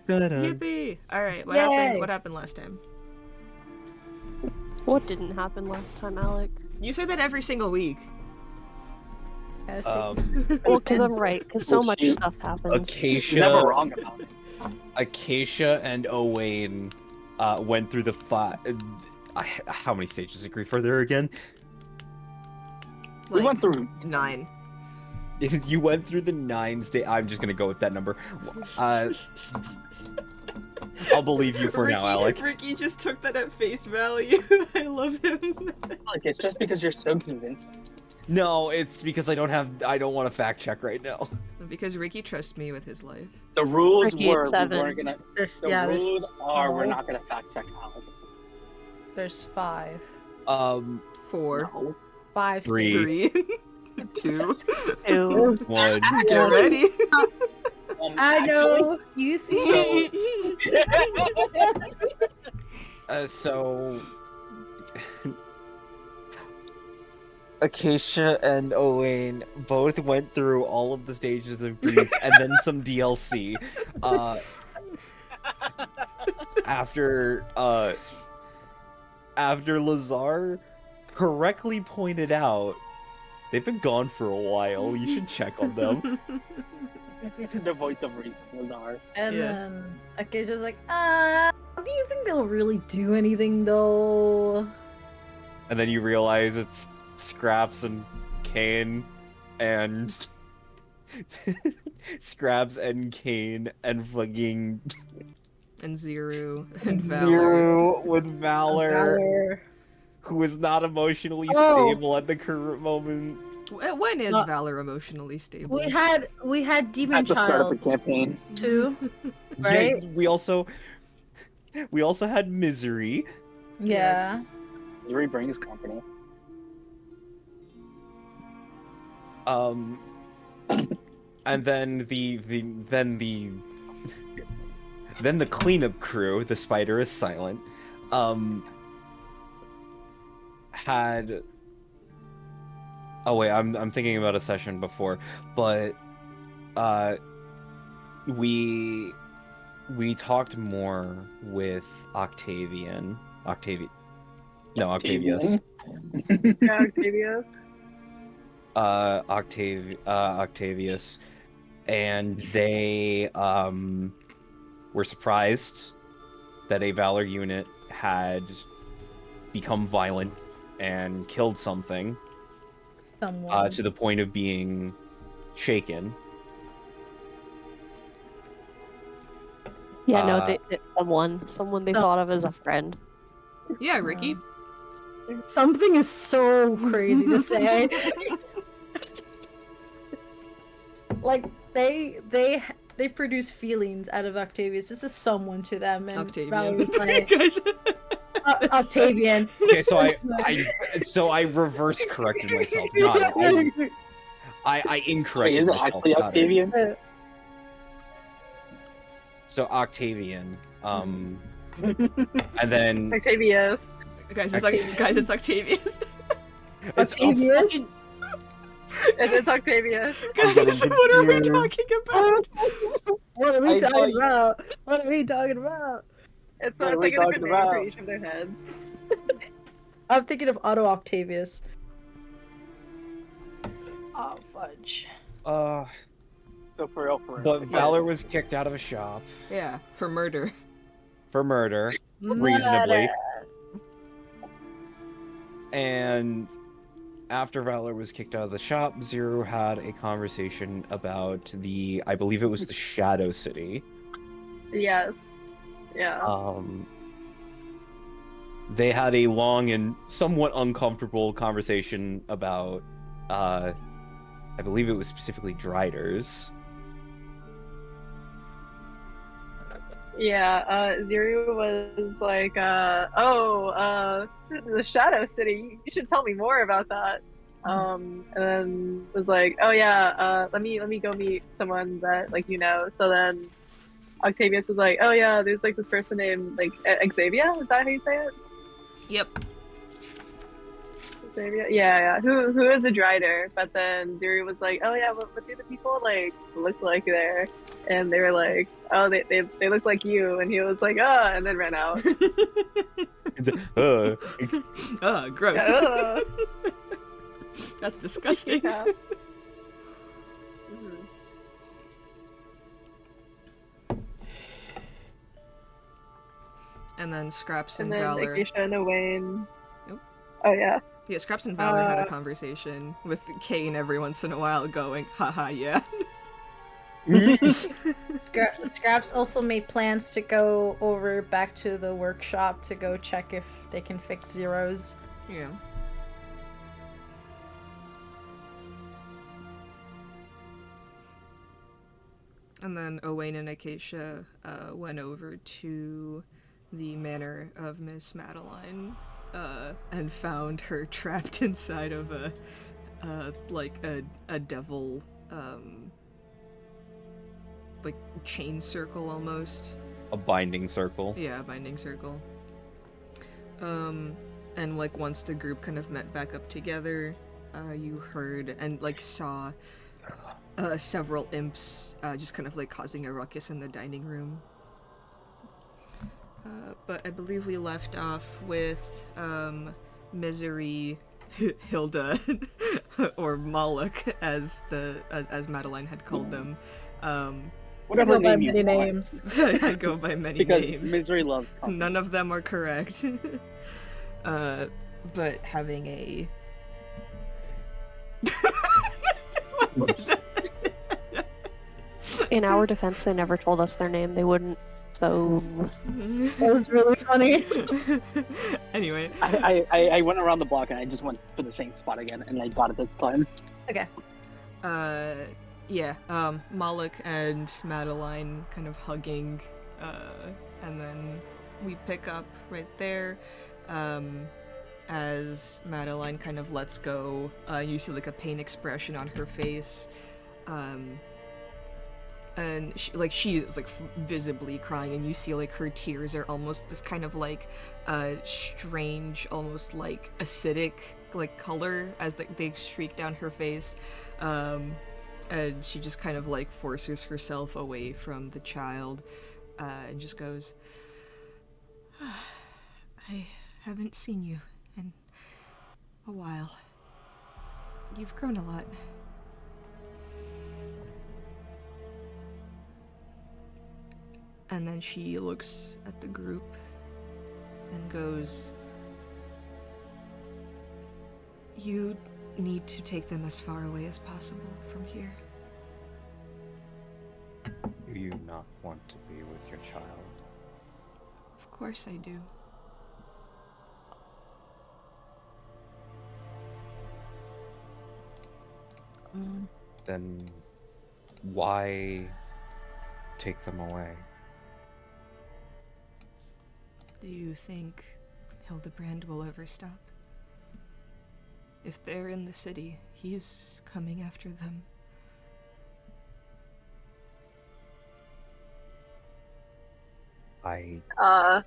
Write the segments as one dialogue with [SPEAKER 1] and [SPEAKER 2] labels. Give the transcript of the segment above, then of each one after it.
[SPEAKER 1] Yippee! Alright, what happened? What happened last time?
[SPEAKER 2] What didn't happen last time, Alec?
[SPEAKER 1] You say that every single week.
[SPEAKER 2] Well, because I'm right, because so much stuff happens.
[SPEAKER 3] She's
[SPEAKER 4] Acacia,
[SPEAKER 3] never wrong about it.
[SPEAKER 4] Acacia and Owain went through the how many stages of grief are there again?
[SPEAKER 3] We went through
[SPEAKER 1] 9.
[SPEAKER 4] You went through the 9 stage. I'm just gonna go with that number. I'll believe you for now, Alec.
[SPEAKER 1] Ricky just took that at face value. I love him.
[SPEAKER 3] Like, it's just because you're so convincing.
[SPEAKER 4] No, it's because I don't want to fact check right now.
[SPEAKER 1] Because Ricky trusts me with his life.
[SPEAKER 3] The rules
[SPEAKER 2] Ricky,
[SPEAKER 3] were
[SPEAKER 2] it's
[SPEAKER 3] we
[SPEAKER 2] 7.
[SPEAKER 3] weren't gonna. The rules are we're not gonna fact check Alec.
[SPEAKER 5] There's 5.
[SPEAKER 1] 4.
[SPEAKER 3] No.
[SPEAKER 5] 5.
[SPEAKER 4] 3.
[SPEAKER 1] 2.
[SPEAKER 2] 2.
[SPEAKER 4] 1.
[SPEAKER 1] Get ready.
[SPEAKER 5] I know. You see.
[SPEAKER 4] So Acacia and Owain both went through all of the stages of grief and then some DLC. After Lazar correctly pointed out, they've been gone for a while. You should check on them.
[SPEAKER 3] The voice of reason, Lazar.
[SPEAKER 5] And then Acacia's like, do you think they'll really do anything though?
[SPEAKER 4] And then you realize it's Scraps and Kane and Scraps and Kane and fucking
[SPEAKER 1] And Zero and Valor.
[SPEAKER 4] Zero with Valor, who is not emotionally stable at the current moment.
[SPEAKER 1] When is Valor emotionally stable?
[SPEAKER 5] We had Demon
[SPEAKER 3] At the
[SPEAKER 5] Child
[SPEAKER 3] start of the campaign.
[SPEAKER 5] too, right?
[SPEAKER 4] Yeah, we also had Misery.
[SPEAKER 5] Yeah.
[SPEAKER 1] Yes.
[SPEAKER 3] Yuri brings company.
[SPEAKER 4] And then the cleanup crew, the Spider is Silent, had. Oh wait, I'm thinking about a session before, but we talked more with Octavius.
[SPEAKER 5] Yeah, Octavius.
[SPEAKER 4] Octavius, and they were surprised that a Valor unit had become violent and killed something.
[SPEAKER 5] Someone.
[SPEAKER 4] To the point of being shaken.
[SPEAKER 2] Yeah, no, someone they thought of as a friend.
[SPEAKER 1] Yeah, Ricky.
[SPEAKER 5] Something is so crazy to say. Like they produce feelings out of Octavius. This is someone to them, and
[SPEAKER 1] Octavian.
[SPEAKER 5] Valerie was like,
[SPEAKER 1] Guys.
[SPEAKER 5] Octavian.
[SPEAKER 4] Okay, so I reverse corrected myself. Got it. I
[SPEAKER 3] Wait,
[SPEAKER 4] incorrected
[SPEAKER 3] is it
[SPEAKER 4] myself.
[SPEAKER 3] actually
[SPEAKER 4] Got it.
[SPEAKER 3] Octavian?
[SPEAKER 4] So Octavian, and then
[SPEAKER 6] Octavius.
[SPEAKER 1] Guys, it's Octavius.
[SPEAKER 5] Octavius?
[SPEAKER 6] It's Octavius.
[SPEAKER 1] Guys, what are we talking about?
[SPEAKER 5] What are we talking about? What are we talking about?
[SPEAKER 6] It's
[SPEAKER 3] What are
[SPEAKER 6] like
[SPEAKER 3] we
[SPEAKER 6] a different
[SPEAKER 3] talking
[SPEAKER 6] name for
[SPEAKER 3] about?
[SPEAKER 6] each of their heads.
[SPEAKER 5] I'm thinking of Otto Octavius. Oh, fudge.
[SPEAKER 3] So for real.
[SPEAKER 4] but Valor was kicked out of a shop
[SPEAKER 1] Yeah, for murder.
[SPEAKER 4] for murder, reasonably. And after Valor was kicked out of the shop, Zero had a conversation about I believe it was the Shadow City.
[SPEAKER 6] Yes. Yeah.
[SPEAKER 4] They had a long and somewhat uncomfortable conversation about, I believe it was specifically Driders.
[SPEAKER 6] Yeah, Zero was like, the Shadow City, you should tell me more about that. And then was like, oh yeah, let me go meet someone that, like, so then Octavius was like, oh yeah, there's like this person named, like, Xavier, is that how you say it?
[SPEAKER 1] Yep.
[SPEAKER 6] Xavier? Yeah. Who is a Drider? But then Zuri was like, oh yeah, what do the people like look like there? And they were like, oh, they look like you. And he was like, oh, and then ran out.
[SPEAKER 1] Ugh, gross.
[SPEAKER 6] Yeah,
[SPEAKER 1] That's disgusting.
[SPEAKER 6] yeah. Mhm.
[SPEAKER 1] And then Scraps and
[SPEAKER 6] And then
[SPEAKER 1] Valor.
[SPEAKER 6] Acacia and Owain.
[SPEAKER 1] Nope.
[SPEAKER 6] Oh yeah.
[SPEAKER 1] Yeah, Scraps and Valor had a conversation with Kane every once in a while going, haha, yeah.
[SPEAKER 5] Scraps also made plans to go over back to the workshop to go check if they can fix Zeros.
[SPEAKER 1] Yeah. And then Owain and Acacia went over to the manor of Miss Madeline and found her trapped inside of a devil like chain circle almost.
[SPEAKER 4] A binding circle.
[SPEAKER 1] Yeah, a binding circle. And like once the group kind of met back up together, you heard and like saw several imps just kind of like causing a ruckus in the dining room. But I believe we left off with Misery, Hilda, or Moloch as Madeline had called them.
[SPEAKER 3] Whatever
[SPEAKER 5] Go by
[SPEAKER 3] name you
[SPEAKER 5] many
[SPEAKER 3] want.
[SPEAKER 5] names.
[SPEAKER 1] I go by many
[SPEAKER 3] Because
[SPEAKER 1] names.
[SPEAKER 3] Misery loves company.
[SPEAKER 1] None of them are correct. But having a
[SPEAKER 2] In our defense, they never told us their name. They wouldn't. So
[SPEAKER 5] That was really funny.
[SPEAKER 1] Anyway,
[SPEAKER 3] I went around the block and I just went for the same spot again and I got it this time.
[SPEAKER 5] Okay.
[SPEAKER 1] Moloch and Madeline kind of hugging, and then we pick up right there, as Madeline kind of lets go. You see like a pain expression on her face, and she is like visibly crying, and you see like her tears are almost this kind of strange, almost like acidic like color as they streak down her face. And she just kind of like forces herself away from the child, and just goes, I haven't seen you in a while. You've grown a lot. And then she looks at the group and goes, you need to take them as far away as possible from here.
[SPEAKER 4] Do you not want to be with your child?
[SPEAKER 1] Of course I do.
[SPEAKER 4] Then why take them away?
[SPEAKER 1] Do you think Hildebrand will ever stop? If they're in the city, he's coming after them.
[SPEAKER 6] I
[SPEAKER 5] Oh,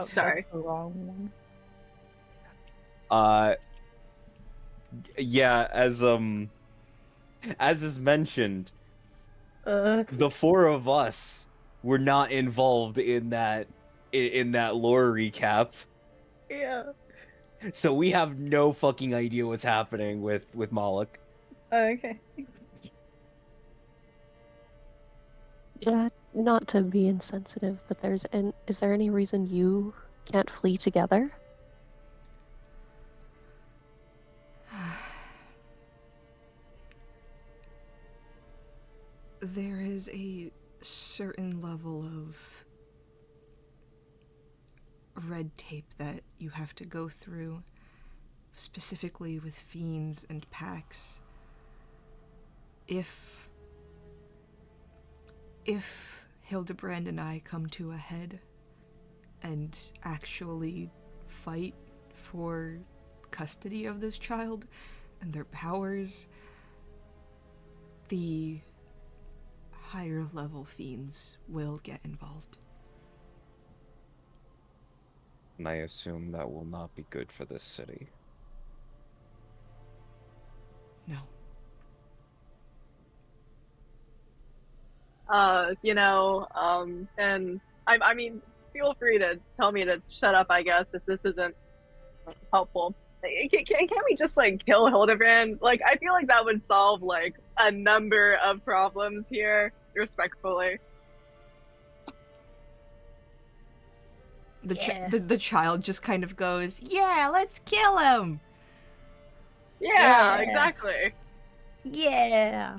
[SPEAKER 6] Sorry.
[SPEAKER 5] That's the wrong one.
[SPEAKER 4] Yeah, as is mentioned, the four of us were not involved in that lore recap.
[SPEAKER 5] Yeah.
[SPEAKER 4] So we have no fucking idea what's happening with Moloch.
[SPEAKER 5] Okay.
[SPEAKER 2] yeah, not to be insensitive, but is there any reason you can't flee together?
[SPEAKER 1] There is a certain level of red tape that you have to go through, specifically with fiends and packs. If Hildebrand and I come to a head and actually fight for custody of this child and their powers, the higher level fiends will get involved.
[SPEAKER 4] And I assume that will not be good for this city.
[SPEAKER 1] No.
[SPEAKER 6] And I mean, feel free to tell me to shut up, I guess, if this isn't helpful. Can't we just like kill Hildebrand? Like, I feel like that would solve like a number of problems here, respectfully.
[SPEAKER 5] Yeah.
[SPEAKER 1] The child just kind of goes, "Yeah, let's kill him."
[SPEAKER 6] Yeah,
[SPEAKER 5] Yeah.
[SPEAKER 6] exactly.
[SPEAKER 5] Yeah.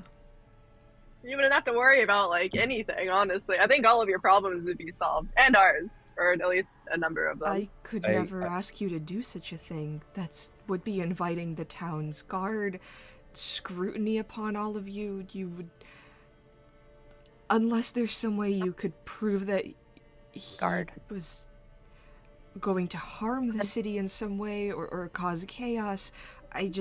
[SPEAKER 6] You wouldn't have to worry about like anything, honestly. I think all of your problems would be solved, and ours, or at least a number of them.
[SPEAKER 1] I could never ask you to do such a thing. That's would be inviting the town's guard, scrutiny upon all of you. You would, unless there's some way you could prove that he
[SPEAKER 2] Guard.
[SPEAKER 1] was going to harm the city in some way or cause chaos. I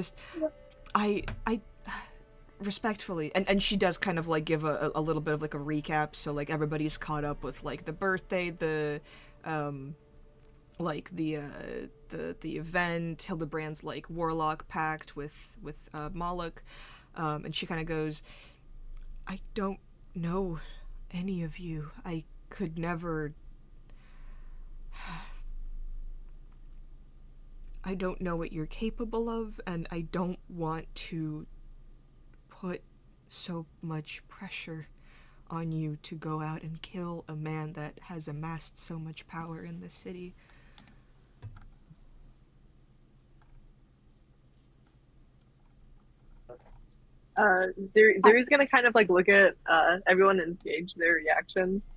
[SPEAKER 1] respectfully, and she does kind of like give a little bit of like a recap, so like everybody's caught up with like the birthday, the like the event, Hildebrand's like warlock pact with Moloch, and she kind of goes, I don't know any of you. I could never. I don't know what you're capable of, and I don't want to put so much pressure on you to go out and kill a man that has amassed so much power in this city.
[SPEAKER 6] Zuri's gonna kind of like look at everyone and gauge their reactions.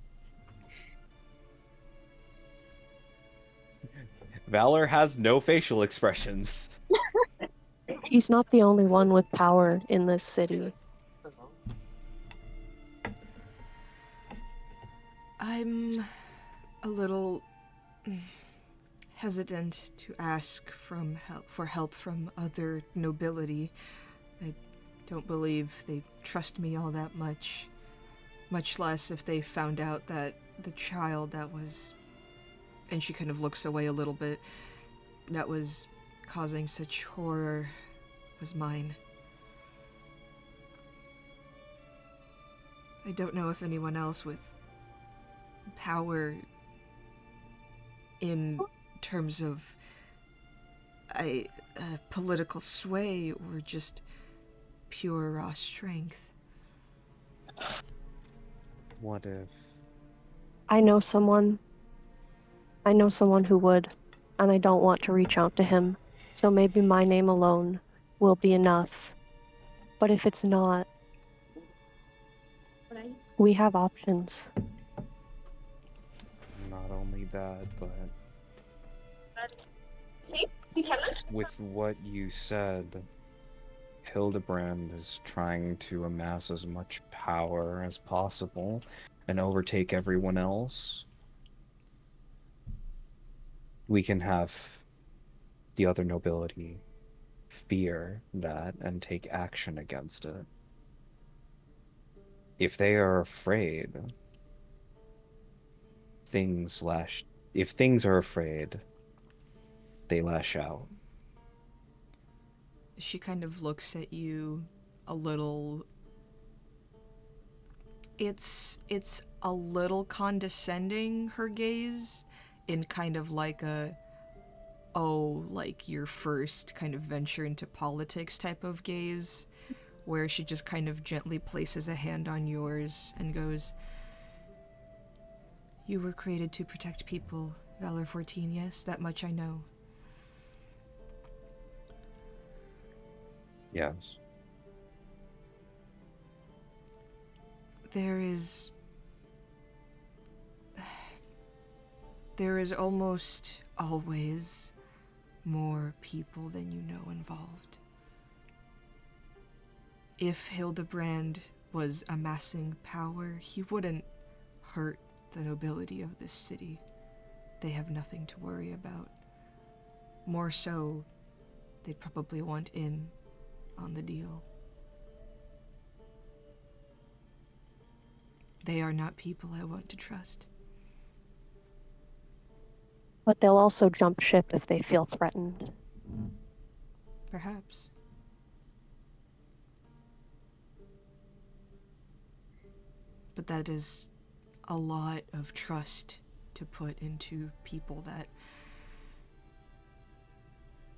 [SPEAKER 4] Valor has no facial expressions.
[SPEAKER 2] He's not the only one with power in this city.
[SPEAKER 1] I'm a little hesitant to ask for help from other nobility. I don't believe they trust me all that much less if they found out that the child that was, and she kind of looks away a little bit, that was causing such horror was mine. I don't know if anyone else with power in terms of a political sway or just pure raw strength.
[SPEAKER 4] What if...
[SPEAKER 2] I know someone who would, and I don't want to reach out to him, so maybe my name alone will be enough. But if it's not, we have options.
[SPEAKER 4] Not only that, but with what you said, Hildebrand is trying to amass as much power as possible and overtake everyone else. We can have the other nobility fear that and take action against it. If they are afraid, if things are afraid, they lash out.
[SPEAKER 1] She kind of looks at you a little. It's a little condescending, her gaze, in kind of like a, oh, like your first kind of venture into politics type of gaze, where she just kind of gently places a hand on yours and goes, you were created to protect people, Valor 14, yes, that much I know.
[SPEAKER 4] Yes.
[SPEAKER 1] There is almost always more people than you know involved. If Hildebrand was amassing power, he wouldn't hurt the nobility of this city. They have nothing to worry about. More so, they'd probably want in on the deal. They are not people I want to trust.
[SPEAKER 2] But they'll also jump ship if they feel threatened.
[SPEAKER 1] Perhaps. But that is a lot of trust to put into people that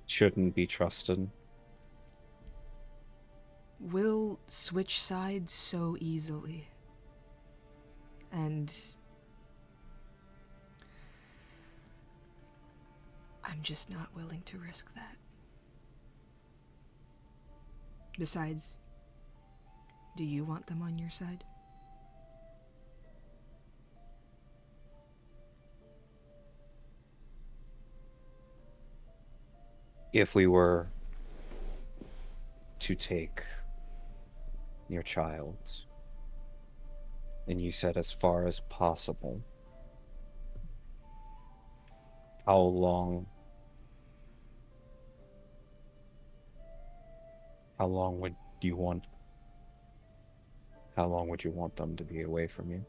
[SPEAKER 4] Shouldn't be trusted.
[SPEAKER 1] will switch sides so easily. And I'm just not willing to risk that. Besides, do you want them on your side?
[SPEAKER 4] If we were to take your child, and you said as far as possible, how long would you want them to be away from you?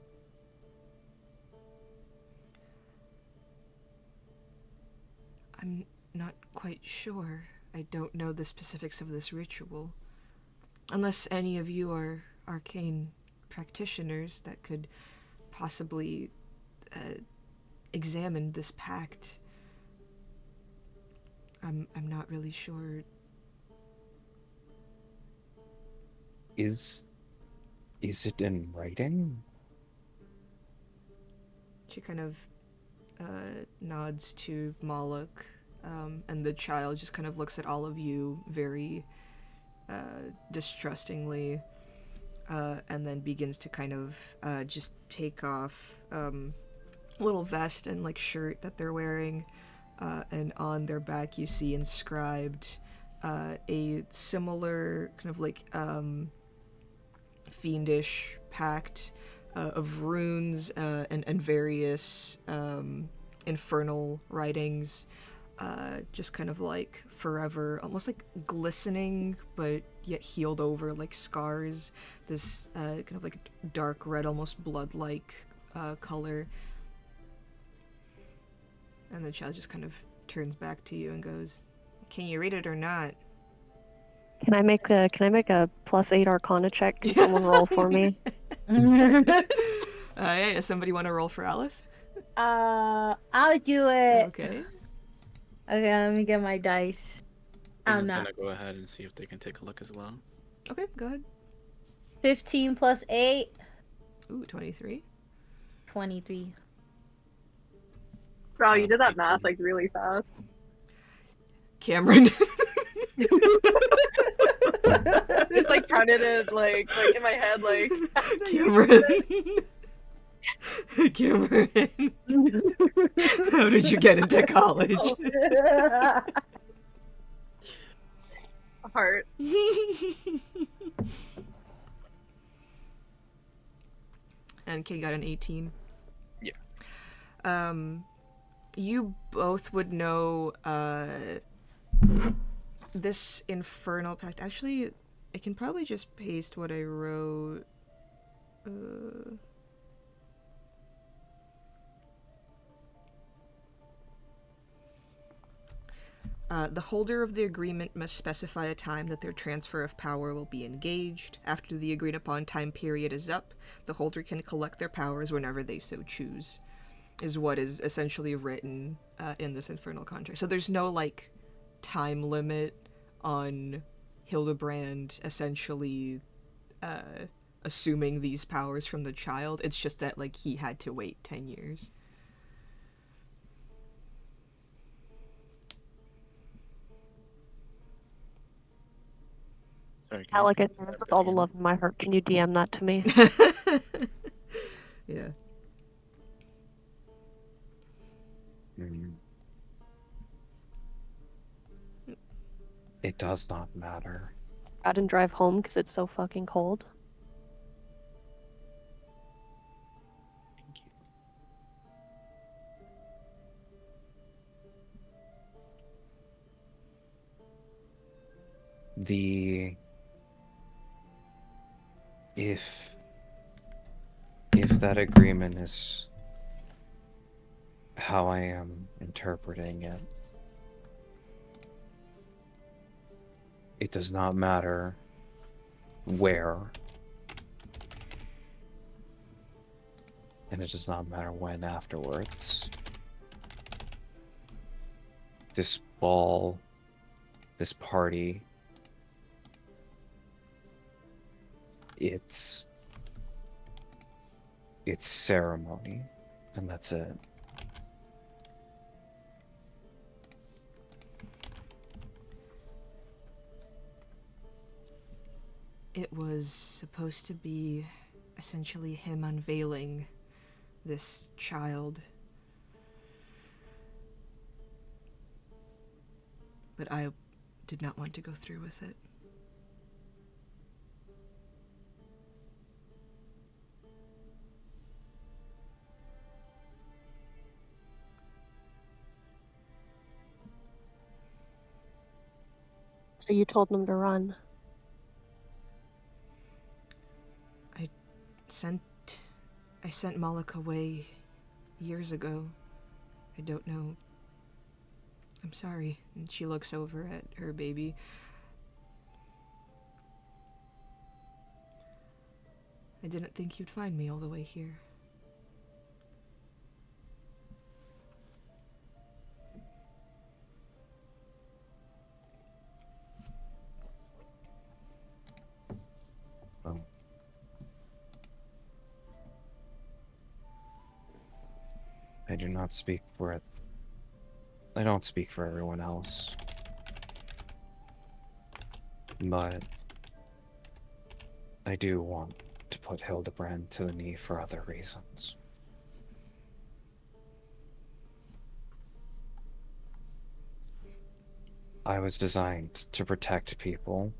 [SPEAKER 1] I'm not quite sure. I don't know the specifics of this ritual. Unless any of you are arcane practitioners that could possibly examine this pact. I'm not really sure.
[SPEAKER 4] Is it in writing?
[SPEAKER 1] She kind of nods to Moloch, and the child just kind of looks at all of you very distrustingly, and then begins to kind of just take off a little vest and like shirt that they're wearing, and on their back you see inscribed a similar kind of like fiendish pact of runes and various infernal writings, just kind of like forever, almost like glistening but yet healed over like scars, this kind of like dark red, almost blood-like color. And the child just kind of turns back to you and goes, "Can you read it or not?"
[SPEAKER 2] Can I make a +8 Arcana check? Can someone roll for me?
[SPEAKER 1] Yeah, does somebody want to roll for Alice?
[SPEAKER 5] I'll do it.
[SPEAKER 1] Okay.
[SPEAKER 5] Okay, let me get my dice. I'm
[SPEAKER 7] I'm
[SPEAKER 5] not.
[SPEAKER 7] gonna go ahead and see if they can take a look as well.
[SPEAKER 1] Okay, go ahead.
[SPEAKER 5] 15 plus 8,
[SPEAKER 1] Ooh, 23.
[SPEAKER 5] 23.
[SPEAKER 6] Bro, you did that
[SPEAKER 7] 18.
[SPEAKER 6] math like really fast.
[SPEAKER 1] Cameron.
[SPEAKER 6] Just like counted it like in my head like
[SPEAKER 1] Cameron. Cameron. How did you get into college?
[SPEAKER 6] heart.
[SPEAKER 1] And Kay got an 18.
[SPEAKER 7] Yeah.
[SPEAKER 1] You both would know this infernal pact. Actually, I can probably just paste what I wrote. The holder of the agreement must specify a time that their transfer of power will be engaged. After the agreed upon time period is up, the holder can collect their powers whenever they so choose, is what is essentially written in this infernal contract. So there's no, like, time limit on Hildebrand essentially assuming these powers from the child. It's just that, like, he had to wait 10 years.
[SPEAKER 7] Sorry.
[SPEAKER 2] I like it with all the love in my heart. Can you DM that to me?
[SPEAKER 1] Yeah.
[SPEAKER 4] It does not matter.
[SPEAKER 2] I didn't drive home because it's so fucking cold.
[SPEAKER 7] Thank you.
[SPEAKER 4] If that agreement is how I am interpreting it, it does not matter where, and it does not matter when afterwards. This ball, this party, it's ceremony, and that's it.
[SPEAKER 1] It was supposed to be essentially him unveiling this child. But I did not want to go through with it.
[SPEAKER 2] So you told them to run.
[SPEAKER 1] I sent Moloch away years ago. I don't know. I'm sorry. And she looks over at her baby. I didn't think you'd find me all the way here.
[SPEAKER 4] Oh. I do not speak for I don't speak for everyone else. But I do want to put Hildebrand to the knee for other reasons. I was designed to protect people,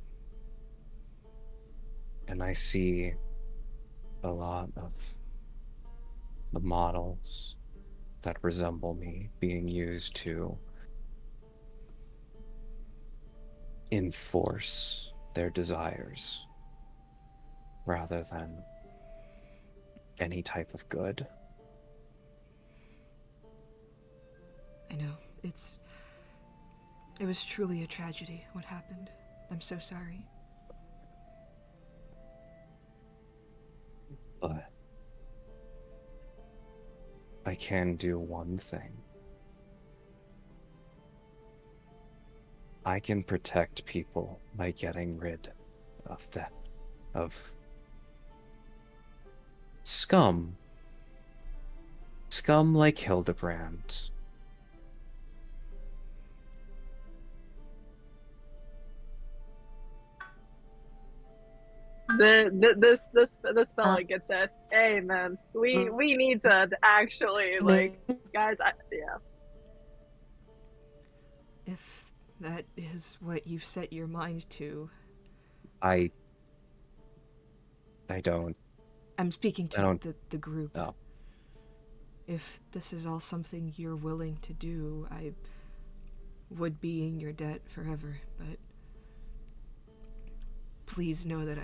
[SPEAKER 4] and I see a lot of the models that resemble me being used to enforce their desires rather than any type of good.
[SPEAKER 1] I know. It was truly a tragedy what happened. I'm so sorry.
[SPEAKER 4] But I can do one thing. I can protect people by getting rid of scum. Scum like Hildebrand.
[SPEAKER 6] This fella gets it. Hey man, we need to actually like, guys. Yeah.
[SPEAKER 1] If that is what you've set your mind to.
[SPEAKER 4] I don't.
[SPEAKER 1] I'm speaking to the group.
[SPEAKER 4] No.
[SPEAKER 1] If this is all something you're willing to do, I would be in your debt forever, but please know that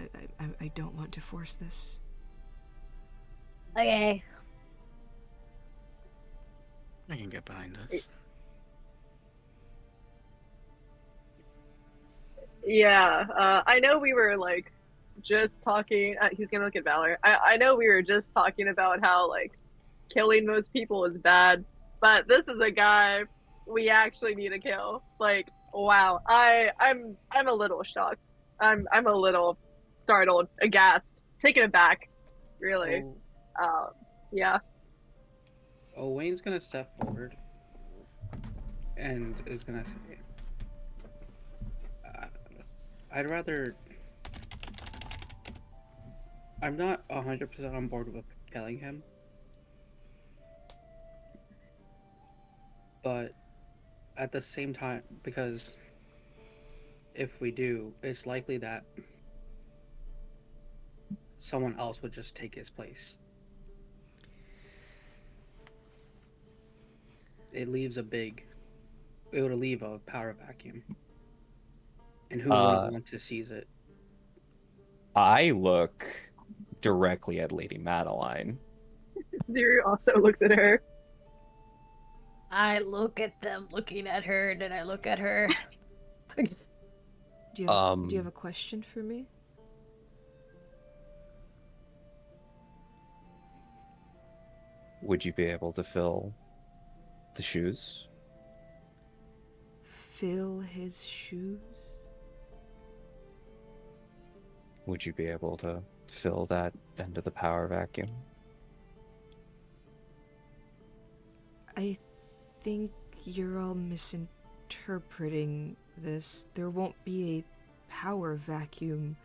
[SPEAKER 1] I don't want to force this.
[SPEAKER 5] Okay.
[SPEAKER 7] I can get behind this.
[SPEAKER 6] Yeah, I know we were like just talking. He's gonna look at Valor. I know we were just talking about how like killing most people is bad, but this is a guy we actually need to kill. Like, wow, I'm a little shocked. I'm a little startled, aghast, taken aback, really. Yeah.
[SPEAKER 8] Oh, Wayne's gonna step forward and is gonna say, I'd rather. I'm not 100% on board with killing him, but at the same time, because if we do, it's likely that someone else would just take his place. It would leave a power vacuum. And who wouldn't want to seize it?
[SPEAKER 4] I look directly at Lady Madeline.
[SPEAKER 6] Ziri also looks at her.
[SPEAKER 5] I look at them looking at her, then I look at her.
[SPEAKER 1] Do you have a question for me?
[SPEAKER 4] Would you be able to fill the shoes?
[SPEAKER 1] Fill his shoes?
[SPEAKER 4] Would you be able to fill that end of the power vacuum?
[SPEAKER 1] I think you're all misinterpreting this. There won't be a power vacuum.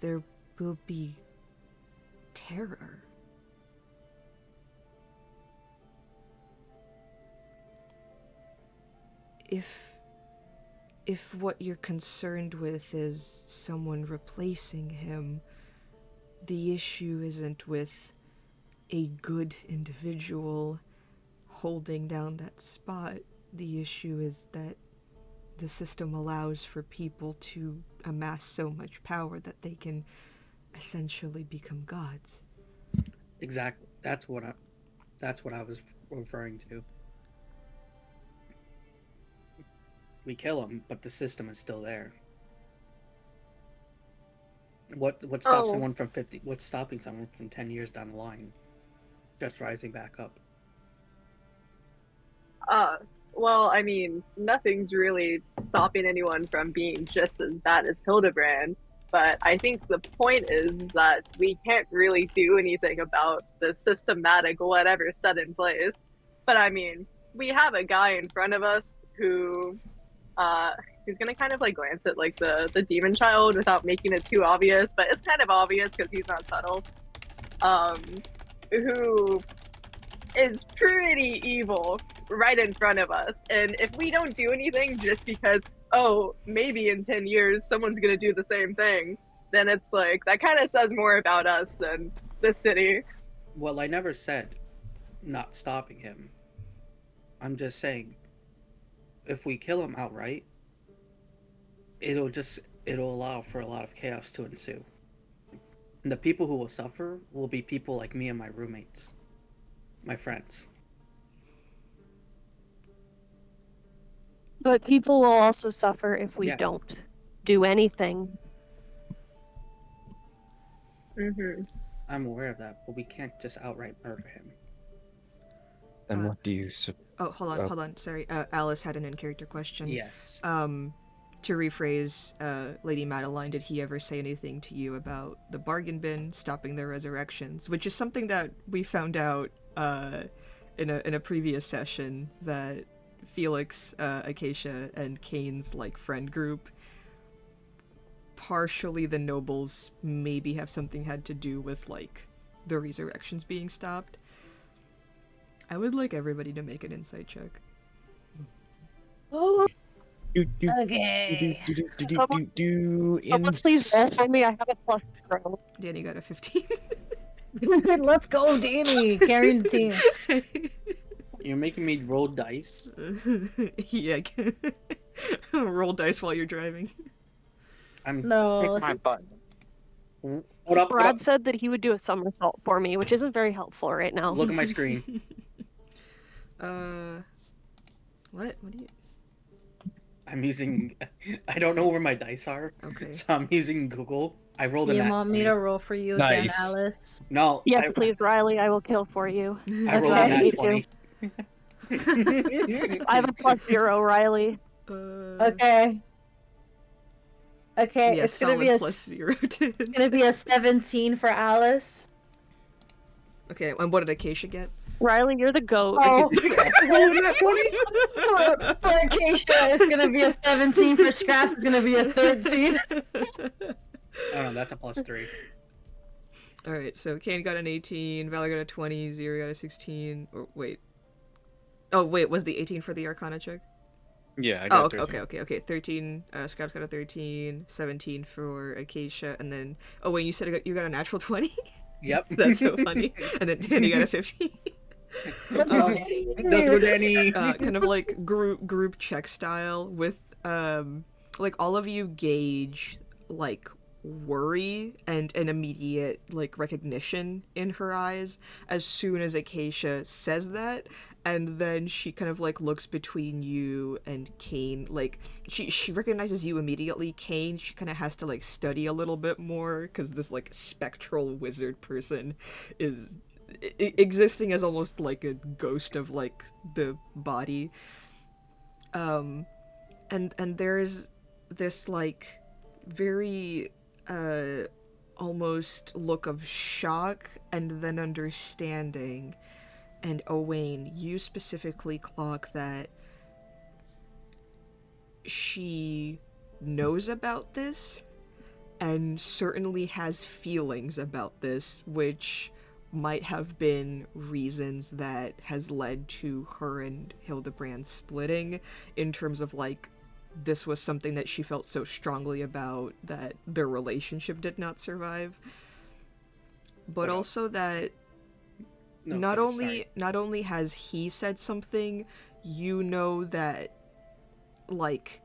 [SPEAKER 1] There will be terror. If what you're concerned with is someone replacing him, the issue isn't with a good individual holding down that spot. The issue is that the system allows for people to amass so much power that they can essentially become gods.
[SPEAKER 8] Exactly. That's what I was referring to. We kill him, but the system is still there. What stops someone from 50? What's stopping someone from 10 years down the line, just rising back up?
[SPEAKER 6] Well, I mean, nothing's really stopping anyone from being just as bad as Hildebrand, but I think the point is that we can't really do anything about the systematic whatever set in place. But I mean, we have a guy in front of us who, he's gonna kind of like glance at like the demon child without making it too obvious, but it's kind of obvious because he's not subtle. Who is pretty evil right in front of us. And if we don't do anything just because, oh, maybe in 10 years someone's gonna do the same thing, then it's like, that kind of says more about us than the city.
[SPEAKER 8] Well, I never said not stopping him. I'm just saying, if we kill him outright, it'll allow for a lot of chaos to ensue. And the people who will suffer will be people like me and my roommates. My friends.
[SPEAKER 2] But people will also suffer if we don't do anything.
[SPEAKER 6] Mm-hmm.
[SPEAKER 8] I'm aware of that, but we can't just outright murder him.
[SPEAKER 4] And what do you...
[SPEAKER 1] hold on. Sorry. Alice had an in-character question.
[SPEAKER 8] Yes.
[SPEAKER 1] To rephrase, Lady Madeline, did he ever say anything to you about the bargain bin stopping their resurrections? Which is something that we found out in a previous session, that Felix, Acacia, and Kane's like friend group, partially the nobles maybe have something had to do with like the resurrections being stopped. I would like everybody to make an insight check.
[SPEAKER 2] Oh.
[SPEAKER 5] Okay.
[SPEAKER 2] Someone please roll for me. I have a +0.
[SPEAKER 1] Danny got a 15.
[SPEAKER 5] Let's go, Danny. Carrying the team.
[SPEAKER 8] You're making me roll dice?
[SPEAKER 1] Yeah. Roll dice while you're driving.
[SPEAKER 5] No.
[SPEAKER 3] My butt.
[SPEAKER 8] What up?
[SPEAKER 2] Brad said that he would do a somersault for me, which isn't very helpful right now.
[SPEAKER 8] Look at my screen.
[SPEAKER 1] What? What do you...
[SPEAKER 8] I'm using... I don't know where my dice are.
[SPEAKER 1] Okay.
[SPEAKER 8] So I'm using Google. I rolled a
[SPEAKER 5] You
[SPEAKER 8] nat
[SPEAKER 5] want me
[SPEAKER 8] 20.
[SPEAKER 5] to roll for you
[SPEAKER 4] Nice.
[SPEAKER 5] again, Alice?
[SPEAKER 8] No.
[SPEAKER 2] Yes, please, Riley. I will kill for you.
[SPEAKER 8] I rolled a
[SPEAKER 2] Okay.
[SPEAKER 8] nat
[SPEAKER 2] Me
[SPEAKER 8] 20.
[SPEAKER 2] I have a +0, Riley.
[SPEAKER 5] Okay. Okay,
[SPEAKER 1] yeah,
[SPEAKER 5] it's gonna be a
[SPEAKER 1] +0.
[SPEAKER 5] it's gonna be a 17 for Alice.
[SPEAKER 1] Okay, and what did Acacia get?
[SPEAKER 2] Riley, you're the goat.
[SPEAKER 5] Oh, for Acacia, it's gonna be a 17. For Scraps, it's gonna be a 13.
[SPEAKER 8] Oh no, that's a +3.
[SPEAKER 1] Alright, so Kane got an 18, Valor got a 20, Zero got a 16. Or wait. Oh, wait, was the 18 for the Arcana check?
[SPEAKER 7] Yeah, I got
[SPEAKER 1] Oh,
[SPEAKER 7] 13.
[SPEAKER 1] okay. 13, Scraps got a 13, 17 for Acacia, and then... Oh, wait, you said you got a natural 20?
[SPEAKER 8] Yep.
[SPEAKER 1] That's so funny. And then Danny got a 15.
[SPEAKER 8] That's what Danny.
[SPEAKER 1] Kind of like group check style with like all of you gauge like worry and an immediate like recognition in her eyes as soon as Acacia says that, and then she kind of like looks between you and Kane. Like she recognizes you immediately. Kane, she kind of has to like study a little bit more because this like spectral wizard person is existing as almost like a ghost of like the body. And there's this like very almost look of shock and then understanding. And Owain, you specifically clock that she knows about this and certainly has feelings about this, which might have been reasons that has led to her and Hildebrand splitting, in terms of like this was something that she felt so strongly about that their relationship did not survive. But also that
[SPEAKER 8] No,
[SPEAKER 1] not
[SPEAKER 8] finish,
[SPEAKER 1] only has he said something, you know that like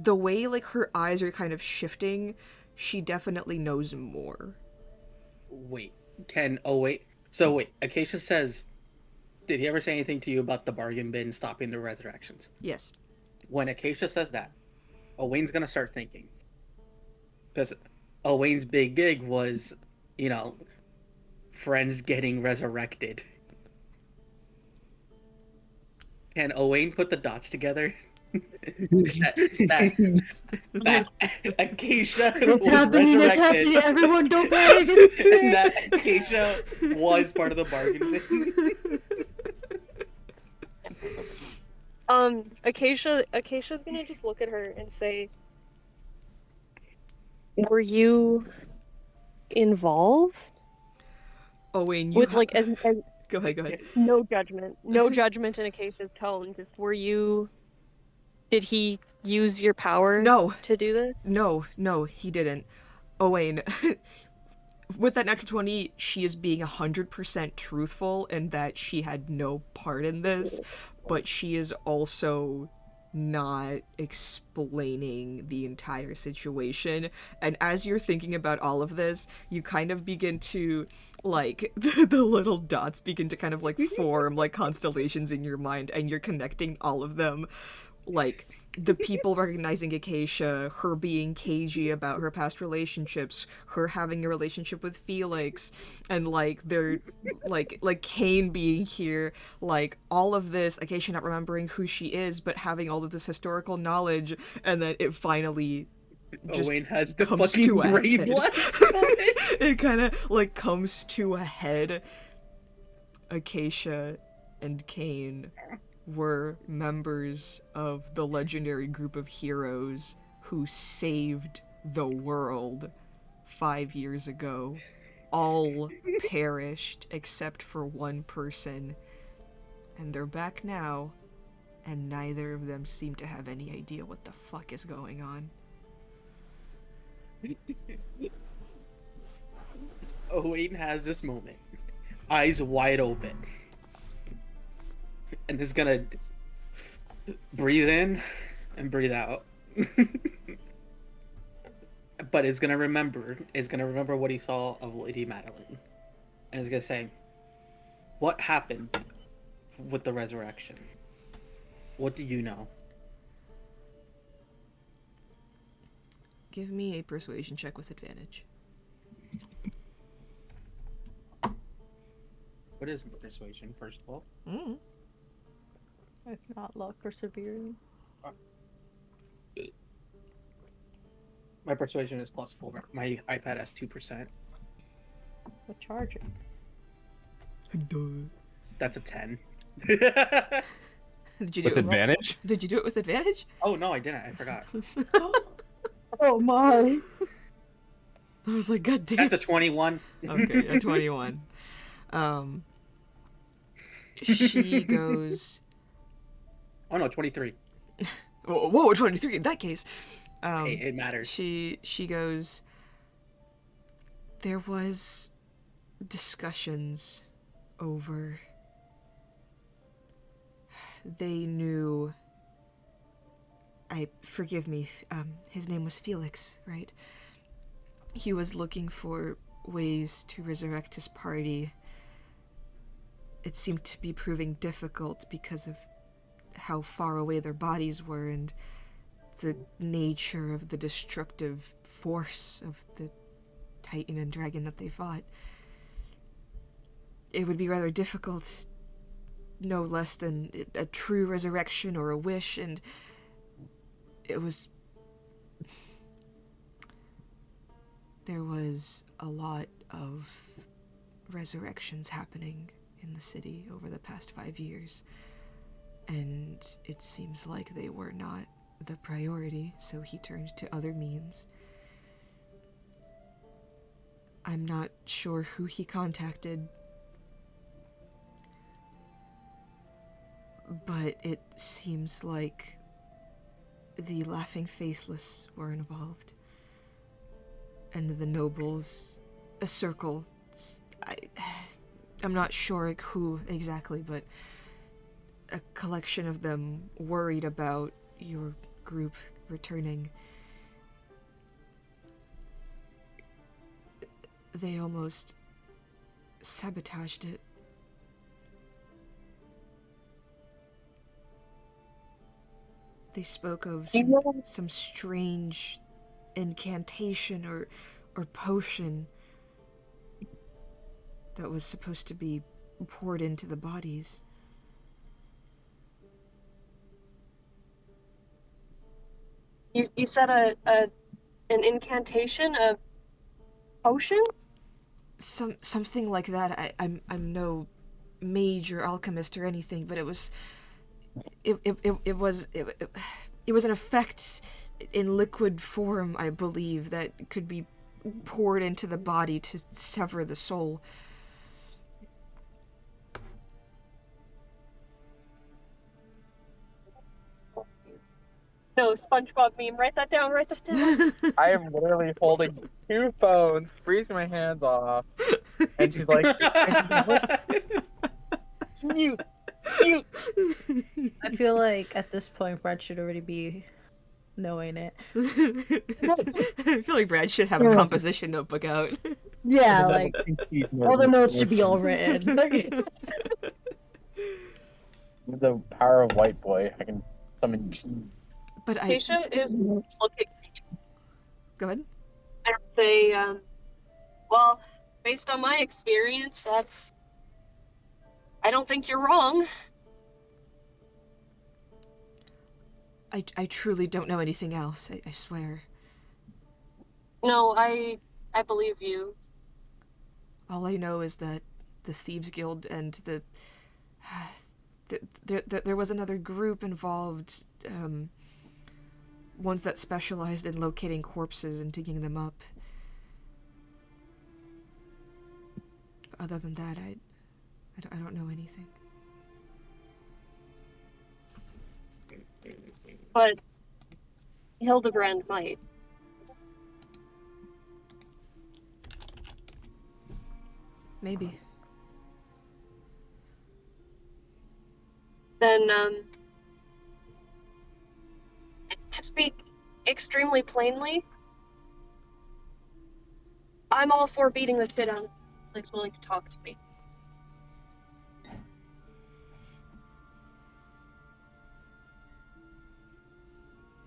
[SPEAKER 1] the way like her eyes are kind of shifting, she definitely knows more.
[SPEAKER 8] Wait, wait. So wait, Acacia says, did he ever say anything to you about the bargain bin stopping the resurrections?
[SPEAKER 1] Yes.
[SPEAKER 8] When Acacia says that, Owain's gonna start thinking. Because Owain's big gig was, you know, friends getting resurrected. Can Owain put the dots together? that Acacia
[SPEAKER 5] It's
[SPEAKER 8] was
[SPEAKER 5] happening, it's
[SPEAKER 8] resurrected.
[SPEAKER 5] happening, everyone don't panic, it's
[SPEAKER 8] And that Acacia was part of the bargain bin.
[SPEAKER 2] Acacia's gonna just look at her and say, "Were you involved
[SPEAKER 1] Owain, you
[SPEAKER 2] with like as
[SPEAKER 1] go ahead.
[SPEAKER 2] no judgment in Acacia's tone? Just were you? Did he use your power
[SPEAKER 1] No.
[SPEAKER 2] to do this?
[SPEAKER 1] No, he didn't. Owain, with that natural 20, she is being 100% truthful in that she had no part in this, but she is also not explaining the entire situation. And as you're thinking about all of this, you kind of begin to, like, the little dots begin to kind of, like, form, like, constellations in your mind, and you're connecting all of them. Like, the people recognizing Acacia, her being cagey about her past relationships, her having a relationship with Felix, and like they're like Kane being here, like all of this, Acacia not remembering who she is, but having all of this historical knowledge, and then it finally just
[SPEAKER 8] Owain has the
[SPEAKER 1] comes
[SPEAKER 8] fucking
[SPEAKER 1] to a
[SPEAKER 8] brain
[SPEAKER 1] head.
[SPEAKER 8] blast.
[SPEAKER 1] It kind of like comes to a head. Acacia and Kane were members of the legendary group of heroes who saved the world 5 years ago. All perished except for one person, and they're back now, and neither of them seem to have any idea what the fuck is going on.
[SPEAKER 8] Owain has this moment, eyes wide open, and is gonna breathe in and breathe out. But it's gonna remember what he saw of Lady Madeline, and it's gonna say, what happened with the resurrection? What do you know?
[SPEAKER 1] Give me a persuasion check with advantage.
[SPEAKER 8] What is persuasion, first of all?
[SPEAKER 5] If not luck or severely.
[SPEAKER 8] My persuasion is +4. My iPad has 2%.
[SPEAKER 5] The charger.
[SPEAKER 8] That's a 10.
[SPEAKER 1] Did you do
[SPEAKER 4] With
[SPEAKER 1] it
[SPEAKER 4] advantage?
[SPEAKER 1] Did you do it with advantage?
[SPEAKER 8] Oh no, I didn't. I forgot.
[SPEAKER 5] Oh my.
[SPEAKER 1] I was like, God damn.
[SPEAKER 8] That's a 21.
[SPEAKER 1] Okay, a 21. She goes,
[SPEAKER 8] Oh no, 23.
[SPEAKER 1] whoa, 23 in that case.
[SPEAKER 8] Hey, it matters.
[SPEAKER 1] She goes, there was discussions over, they knew, forgive me, his name was Felix, right? he was looking for ways to resurrect his party. It seemed to be proving difficult because of how far away their bodies were and the nature of the destructive force of the Titan and dragon that they fought. It would be rather difficult, no less than a true resurrection or a wish, and it was... There was a lot of resurrections happening in the city over the past 5 years, and it seems like they were not the priority, so he turned to other means. I'm not sure who he contacted, but it seems like the Laughing Faceless were involved. And the nobles, a circle. I'm not sure who exactly, but a collection of them worried about your group returning. They almost sabotaged it. They spoke of some strange incantation or potion that was supposed to be poured into the bodies.
[SPEAKER 2] You said an incantation, a potion?
[SPEAKER 1] Something like that. I'm no major alchemist or anything, but it was an effect in liquid form, I believe, that could be poured into the body to sever the soul.
[SPEAKER 2] No, SpongeBob meme. Write that down. Write that down.
[SPEAKER 9] I am literally holding 2 phones, freezing my hands off, and she's like, mute.
[SPEAKER 5] I feel like at this point Brad should already be knowing it.
[SPEAKER 1] I feel like Brad should have a composition notebook out.
[SPEAKER 5] Yeah, like all the notes should be all written.
[SPEAKER 9] With the power of White Boy, I can summon.
[SPEAKER 1] But
[SPEAKER 2] Keisha is looking.
[SPEAKER 1] Go ahead.
[SPEAKER 2] I would say, well, based on my experience, I don't think you're wrong.
[SPEAKER 1] I truly don't know anything else, I swear.
[SPEAKER 2] No, I believe you.
[SPEAKER 1] All I know is that the Thieves Guild and there was another group involved, ones that specialized in locating corpses and digging them up. But other than that, I don't know anything.
[SPEAKER 2] But Hildebrand might.
[SPEAKER 1] Maybe.
[SPEAKER 2] Then, to speak extremely plainly, I'm all for beating the shit out of Nick's willing to talk to me.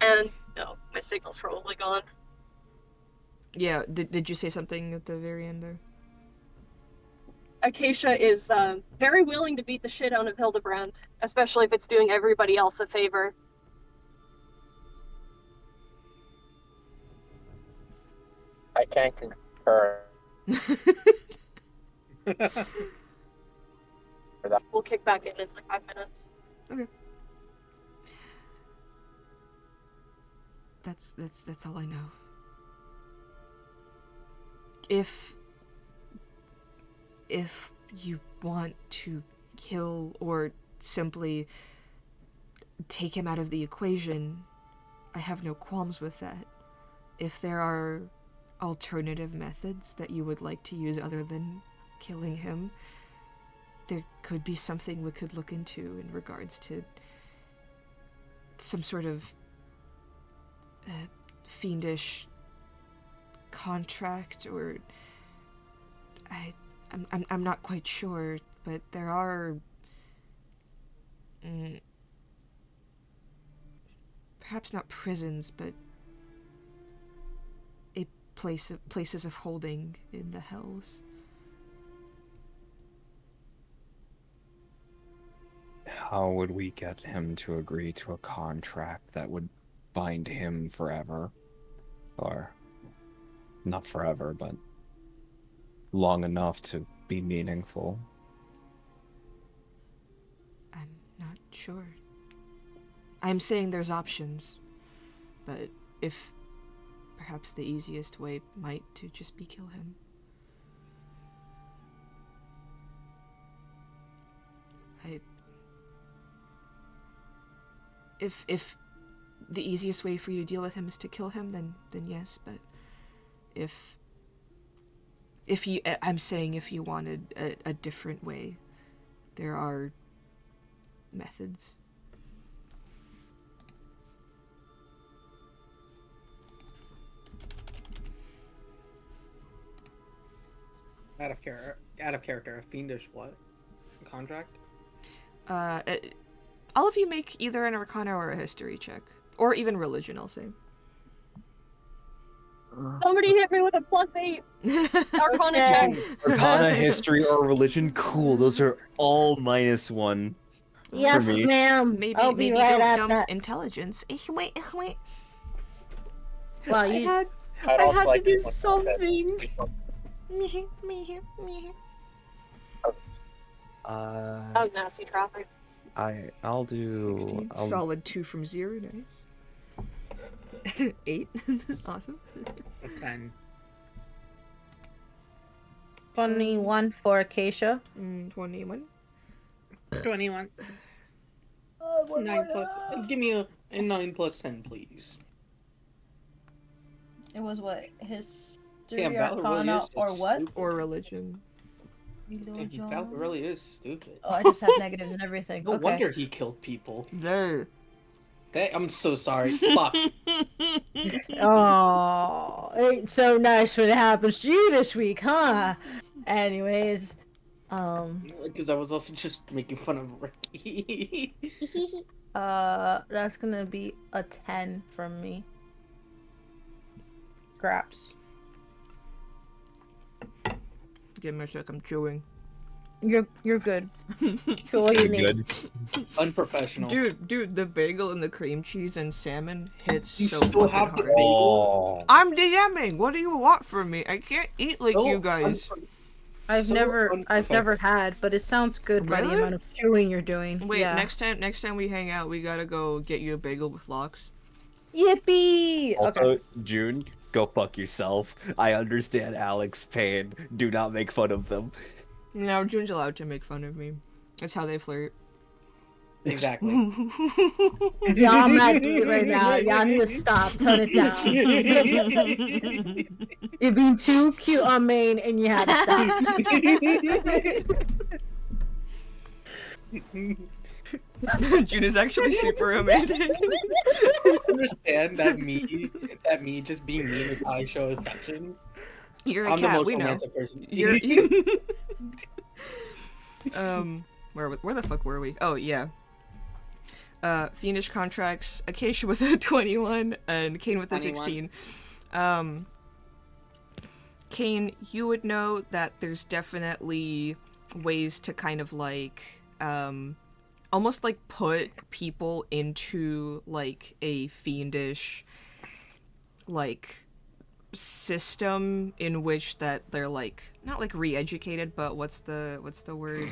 [SPEAKER 2] And, no, my signal's probably gone.
[SPEAKER 1] Yeah, did you say something at the very end there?
[SPEAKER 2] Acacia is very willing to beat the shit out of Hildebrand, especially if it's doing everybody else a favor.
[SPEAKER 9] I can't concur.
[SPEAKER 2] We'll kick back in like 5 minutes.
[SPEAKER 1] Okay. That's all I know. If you want to kill or simply take him out of the equation, I have no qualms with that. If there are alternative methods that you would like to use other than killing him, there could be something we could look into in regards to some sort of fiendish contract, or I'm not quite sure, but there are perhaps not prisons, but places of holding in the hells.
[SPEAKER 4] How would we get him to agree to a contract that would bind him forever? Or, not forever, but long enough to be meaningful?
[SPEAKER 1] I'm not sure. I'm saying there's options, but if perhaps the easiest way might to just be kill him. If the easiest way for you to deal with him is to kill him, then yes, but I'm saying if you wanted a different way, there are methods.
[SPEAKER 8] Out of character, a fiendish what? Contract?
[SPEAKER 1] All of you make either an Arcana or a History check. Or even Religion, I'll say.
[SPEAKER 2] Somebody hit me with a +8. Arcana check.
[SPEAKER 4] Arcana, History, or Religion? Cool, those are all -1.
[SPEAKER 5] Yes,
[SPEAKER 4] for me.
[SPEAKER 5] ma'am.
[SPEAKER 1] Maybe
[SPEAKER 5] I'll be
[SPEAKER 1] maybe
[SPEAKER 5] right at
[SPEAKER 1] Dumb's
[SPEAKER 5] that.
[SPEAKER 1] intelligence. Wait.
[SPEAKER 5] Well,
[SPEAKER 9] I'd
[SPEAKER 5] you.
[SPEAKER 9] also
[SPEAKER 10] I had
[SPEAKER 9] like
[SPEAKER 10] to do
[SPEAKER 9] one
[SPEAKER 10] something.
[SPEAKER 1] Me.
[SPEAKER 2] That was nasty traffic.
[SPEAKER 4] I'll do
[SPEAKER 1] 16. Solid 2 from 0, nice. 8, awesome.
[SPEAKER 8] 10.
[SPEAKER 5] 21 for Acacia.
[SPEAKER 1] 21.
[SPEAKER 8] 21. 9 plus. Give me a 9 plus 10, please.
[SPEAKER 5] It was what? History,
[SPEAKER 8] Damn, Valor really
[SPEAKER 5] Arcana,
[SPEAKER 8] is
[SPEAKER 5] or
[SPEAKER 8] just
[SPEAKER 5] what?
[SPEAKER 8] stupid.
[SPEAKER 1] Or Religion.
[SPEAKER 8] Damn, Valor really is stupid.
[SPEAKER 5] Oh, I just have negatives and everything.
[SPEAKER 8] No
[SPEAKER 5] Okay.
[SPEAKER 8] wonder he killed people.
[SPEAKER 1] No.
[SPEAKER 8] I'm so sorry. Fuck.
[SPEAKER 5] Oh, ain't so nice when it happens to you this week, huh? Anyways,
[SPEAKER 8] Because I was also just making fun of Ricky.
[SPEAKER 5] that's gonna be a 10 from me. Scraps.
[SPEAKER 1] Give me a sec, I'm chewing.
[SPEAKER 5] You're good. Cool, you need.
[SPEAKER 4] good.
[SPEAKER 8] Unprofessional.
[SPEAKER 1] Dude, the bagel and the cream cheese and salmon hits
[SPEAKER 8] You
[SPEAKER 1] so
[SPEAKER 8] still
[SPEAKER 1] fucking
[SPEAKER 8] have the
[SPEAKER 1] hard.
[SPEAKER 8] bagel?
[SPEAKER 4] Oh.
[SPEAKER 1] I'm DMing. What do you want from me? I can't eat like
[SPEAKER 8] So
[SPEAKER 1] you guys.
[SPEAKER 5] I've
[SPEAKER 8] So
[SPEAKER 5] never
[SPEAKER 8] unprofessional.
[SPEAKER 5] had, but it sounds good by the
[SPEAKER 1] Really?
[SPEAKER 5] amount of chewing you're doing.
[SPEAKER 1] Wait,
[SPEAKER 5] yeah.
[SPEAKER 1] next time we hang out, we gotta go get you a bagel with lox.
[SPEAKER 5] Yippee!
[SPEAKER 4] Also,
[SPEAKER 5] Okay.
[SPEAKER 4] June, go fuck yourself. I understand Alex's pain. Do not make fun of them.
[SPEAKER 1] No, June's allowed to make fun of me. That's how they flirt.
[SPEAKER 8] Exactly.
[SPEAKER 5] Yeah, I'm mad at you right now. Y'all need to stop. Tone it down. You're being too cute on main, and you had to stop.
[SPEAKER 1] June is actually super romantic.
[SPEAKER 8] Understand that me just being mean is how I show affection.
[SPEAKER 1] You're a
[SPEAKER 8] I'm the
[SPEAKER 1] cat,
[SPEAKER 8] most
[SPEAKER 1] we know.
[SPEAKER 8] romantic person.
[SPEAKER 1] You're where the fuck were we? Oh yeah. Fiendish contracts, Acacia with a 21 and Kane with a 16. Kane, you would know that there's definitely ways to kind of like almost like put people into like a fiendish like system in which that they're like not like re-educated, but what's the word?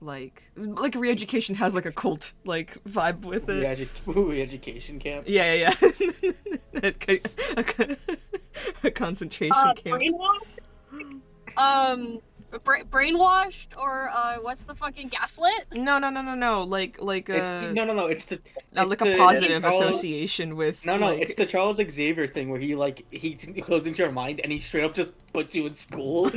[SPEAKER 1] like re-education has like a cult like vibe with it.
[SPEAKER 8] Re-education camp.
[SPEAKER 1] Yeah. A concentration camp.
[SPEAKER 2] Brainwashed? Brainwashed or what's the fucking gaslit?
[SPEAKER 1] No. Like
[SPEAKER 8] No. It's the
[SPEAKER 1] like a
[SPEAKER 8] the
[SPEAKER 1] positive
[SPEAKER 8] Charles,
[SPEAKER 1] association with.
[SPEAKER 8] No,
[SPEAKER 1] like,
[SPEAKER 8] it's the Charles Xavier thing where he goes into your mind and he straight up just puts you in school.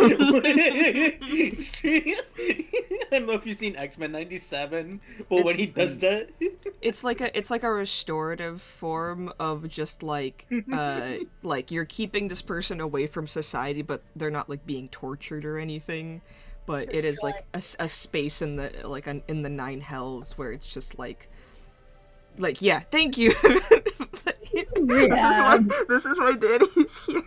[SPEAKER 8] don't know if you've seen X-Men '97, but when he does that,
[SPEAKER 1] It's like a restorative form of just like you're keeping this person away from society, but they're not like being tortured or anything. But it is like a space in the in the nine hells where it's just like yeah, thank you. This is why Danny's here.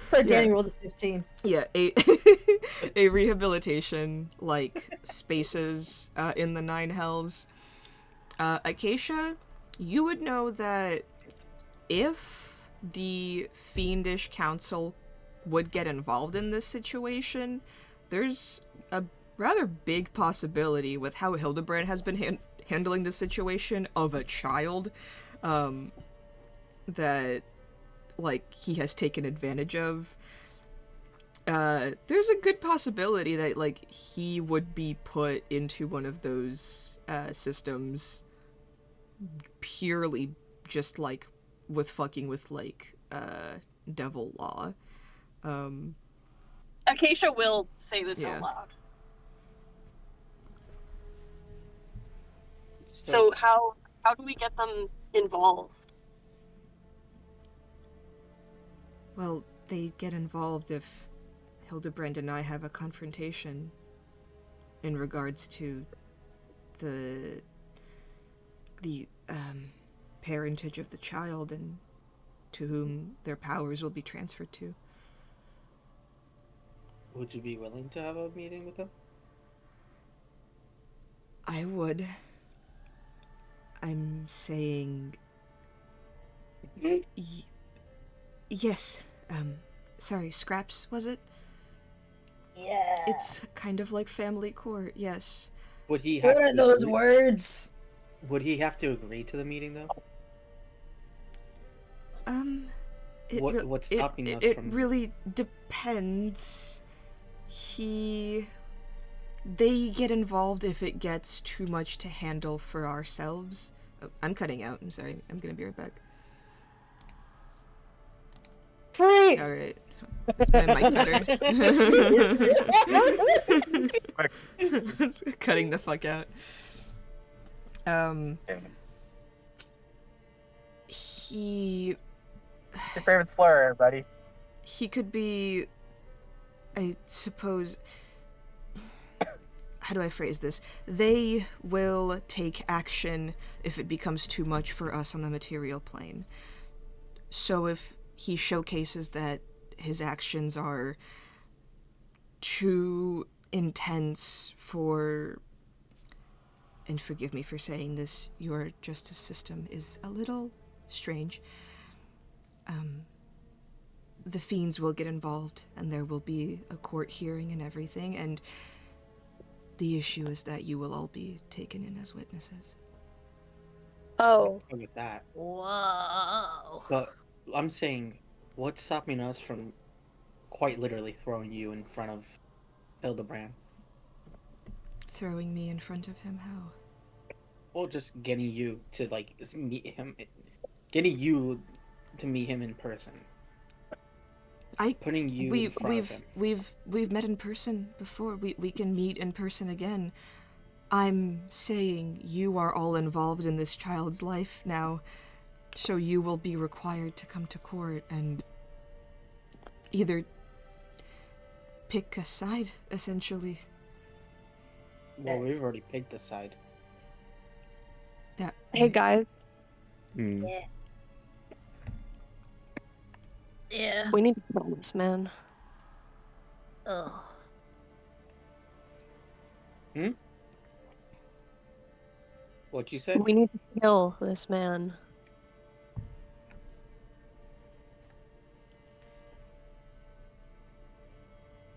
[SPEAKER 5] So Danny rolled a 15.
[SPEAKER 1] Yeah, a rehabilitation spaces in the nine hells. Acacia, you would know that if the Fiendish Council would get involved in this situation, there's a rather big possibility with how Hildebrand has been handling the situation of a child, that he has taken advantage of. There's a good possibility that he would be put into one of those systems purely just with fucking with devil law.
[SPEAKER 2] Acacia will say this
[SPEAKER 1] Yeah.
[SPEAKER 2] out loud. So how do we get them involved?
[SPEAKER 1] Well, they get involved if Hildebrand and I have a confrontation in regards to the parentage of the child and to whom their powers will be transferred to.
[SPEAKER 8] would you be willing to have a meeting with him?
[SPEAKER 1] I would. I'm saying... yes. Sorry, Scraps, was it?
[SPEAKER 5] Yeah.
[SPEAKER 1] It's kind of like family court, yes.
[SPEAKER 8] Would he have
[SPEAKER 5] What are
[SPEAKER 8] to
[SPEAKER 5] those
[SPEAKER 8] agree-
[SPEAKER 5] words?
[SPEAKER 8] Would he have to agree to the meeting though? What's stopping us
[SPEAKER 1] it
[SPEAKER 8] from?
[SPEAKER 1] really depends. They get involved if it gets too much to handle for ourselves. Oh, I'm cutting out. I'm sorry. I'm gonna be right back.
[SPEAKER 5] Free!
[SPEAKER 1] Alright. Is my mic better? Cutting the fuck out. He
[SPEAKER 9] Your favorite slur, everybody.
[SPEAKER 1] he could be, I suppose, how do I phrase this? They will take action if it becomes too much for us on the material plane. So if he showcases that his actions are too intense for, and forgive me for saying this, your justice system is a little strange. The fiends will get involved, and there will be a court hearing and everything, and the issue is that you will all be taken in as witnesses.
[SPEAKER 2] Oh.
[SPEAKER 8] Look at that.
[SPEAKER 5] Whoa.
[SPEAKER 8] But I'm saying, what's stopping us from quite literally throwing you in front of Hildebrand?
[SPEAKER 1] Throwing me in front of him, how?
[SPEAKER 8] Well, just getting you to meet him, getting you to meet him in person. Putting you in front of him.
[SPEAKER 1] We've met in person before. We can meet in person again. I'm saying you are all involved in this child's life now, so you will be required to come to court and either pick a side, essentially.
[SPEAKER 8] Well, we've already picked a side.
[SPEAKER 1] That
[SPEAKER 2] Hey guys,
[SPEAKER 5] Yeah. Yeah.
[SPEAKER 2] we need to kill this man.
[SPEAKER 5] Ugh.
[SPEAKER 8] What'd you say?
[SPEAKER 2] We need to kill this man.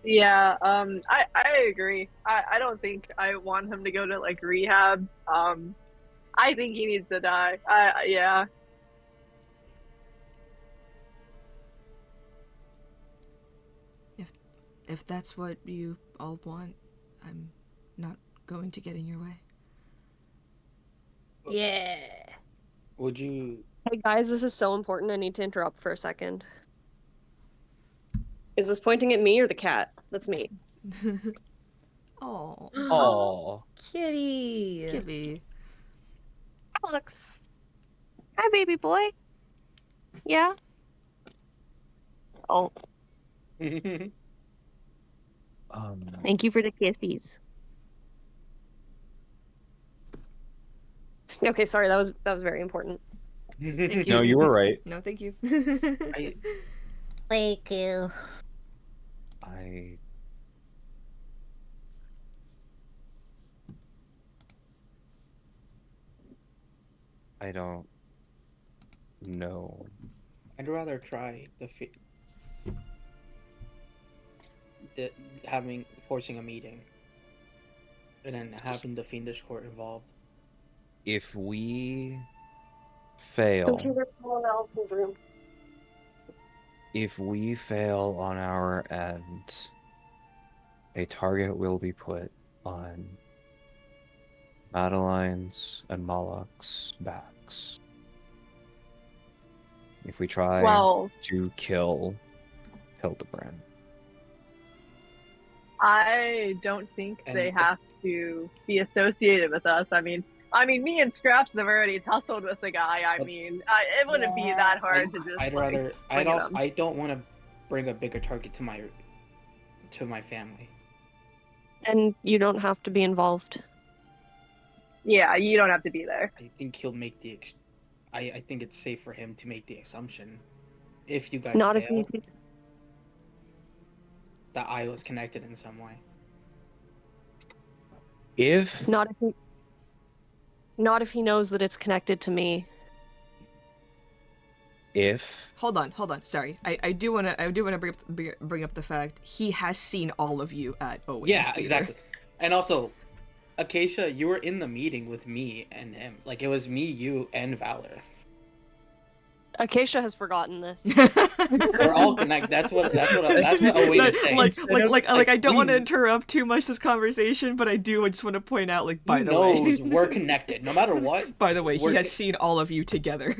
[SPEAKER 6] Yeah, I agree. I don't think I want him to go to rehab. I think he needs to die. Yeah.
[SPEAKER 1] if that's what you all want, I'm not going to get in your way.
[SPEAKER 5] Yeah.
[SPEAKER 8] Would you?
[SPEAKER 2] Hey guys, this is so important. I need to interrupt for a second. Is this pointing at me or the cat? That's me.
[SPEAKER 1] Oh,
[SPEAKER 4] Oh,
[SPEAKER 5] Kitty.
[SPEAKER 1] Gibby.
[SPEAKER 2] Alex. Hi, baby boy. Yeah? Oh, thank you for the kisses. Okay, sorry, that was very important.
[SPEAKER 1] Thank you.
[SPEAKER 4] no, you were right.
[SPEAKER 1] No, thank you.
[SPEAKER 5] Thank you.
[SPEAKER 4] I don't know.
[SPEAKER 8] I'd rather try forcing a meeting, and then having the fiendish court involved.
[SPEAKER 4] If we fail,
[SPEAKER 2] Computer, someone else's room.
[SPEAKER 4] if we fail on our end, a target will be put on Madeline's and Moloch's backs. If we try
[SPEAKER 6] Well,
[SPEAKER 4] to kill Hildebrand.
[SPEAKER 6] I don't think
[SPEAKER 8] And
[SPEAKER 6] they
[SPEAKER 8] the-
[SPEAKER 6] have to be associated with us. I mean, me and Scraps have already tussled with the guy. I
[SPEAKER 8] But-
[SPEAKER 6] mean, it wouldn't be that hard to just.
[SPEAKER 8] I don't want to bring a bigger target to my family.
[SPEAKER 2] And you don't have to be involved.
[SPEAKER 6] Yeah, you don't have to be there.
[SPEAKER 8] I think he'll make I think it's safe for him to make the assumption, if you guys
[SPEAKER 2] Not if
[SPEAKER 8] fail,
[SPEAKER 2] you.
[SPEAKER 8] that I was connected in some way.
[SPEAKER 4] If
[SPEAKER 2] Not if he knows that it's connected to me.
[SPEAKER 1] Hold on. Sorry, I do wanna bring up the fact he has seen all of you at Owen's
[SPEAKER 8] Yeah,
[SPEAKER 1] theater.
[SPEAKER 8] exactly. And also, Acacia, you were in the meeting with me and him. Like, it was me, you, and Valor.
[SPEAKER 2] Acacia has forgotten this.
[SPEAKER 8] We're all connected. That's what Owen is saying.
[SPEAKER 1] Like, I don't want to
[SPEAKER 8] we-
[SPEAKER 1] interrupt too much this conversation, but I just want to point out, like, by
[SPEAKER 8] He
[SPEAKER 1] the
[SPEAKER 8] knows
[SPEAKER 1] way,
[SPEAKER 8] we're connected, no matter what.
[SPEAKER 1] by the way, he
[SPEAKER 8] we're-
[SPEAKER 1] has seen all of you together.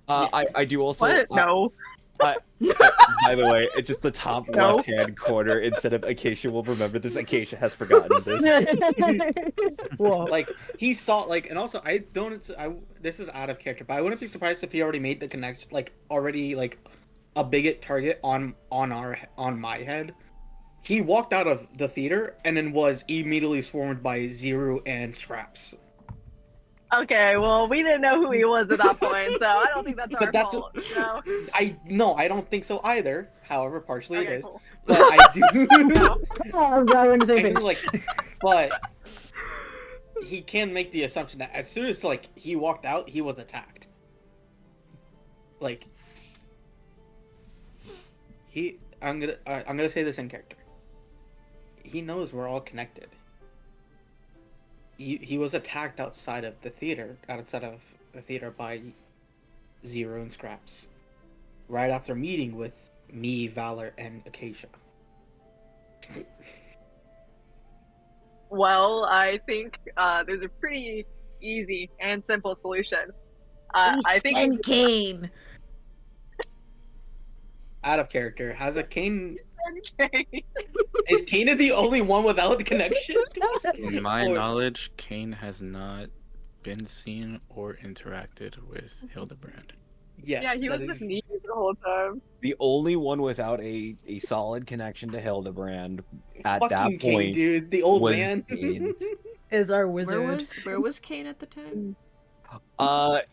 [SPEAKER 4] I do also.
[SPEAKER 6] What? No.
[SPEAKER 4] By the way, it's just the top
[SPEAKER 6] No.
[SPEAKER 4] left-hand corner. Instead of Acacia will remember this, Acacia has forgotten this.
[SPEAKER 5] Whoa.
[SPEAKER 8] Like, he saw, like, and also, this is out of character, but I wouldn't be surprised if he already made the connection, like, already, like, a bigot target on my head. He walked out of the theater and then was immediately swarmed by Zero and Scraps.
[SPEAKER 6] Okay, well, we didn't know who he was at that point, so I don't think that's our
[SPEAKER 8] But that's
[SPEAKER 6] fault. You know?
[SPEAKER 8] I don't think so either. However, partially
[SPEAKER 6] Okay,
[SPEAKER 8] it is.
[SPEAKER 6] cool.
[SPEAKER 8] But I do.
[SPEAKER 5] Oh, we're on the same
[SPEAKER 8] I
[SPEAKER 5] page.
[SPEAKER 8] feel like, but he can make the assumption that as soon as like he walked out, he was attacked. Like I'm gonna say this in character. He knows we're all connected. He was attacked outside of the theater by Zero and Scraps, right after meeting with me, Valor, and Acacia.
[SPEAKER 6] Well, I think there's a pretty easy and simple solution. I think
[SPEAKER 5] And Kane.
[SPEAKER 8] Out of character. Has a Kane? Is Kane the only one without the connection?
[SPEAKER 7] In my
[SPEAKER 8] Or-
[SPEAKER 7] knowledge, Kane has not been seen or interacted with Hildebrand.
[SPEAKER 8] Yes.
[SPEAKER 6] yeah, he
[SPEAKER 8] that
[SPEAKER 6] was
[SPEAKER 8] is-
[SPEAKER 6] with me the whole time.
[SPEAKER 4] The only one without a solid connection to Hildebrand at
[SPEAKER 8] Fucking
[SPEAKER 4] that
[SPEAKER 8] Kane,
[SPEAKER 4] point
[SPEAKER 8] dude, the old
[SPEAKER 4] was
[SPEAKER 8] man.
[SPEAKER 4] Kane.
[SPEAKER 5] Is our
[SPEAKER 1] Where
[SPEAKER 5] wizard.
[SPEAKER 1] was Kane at the time?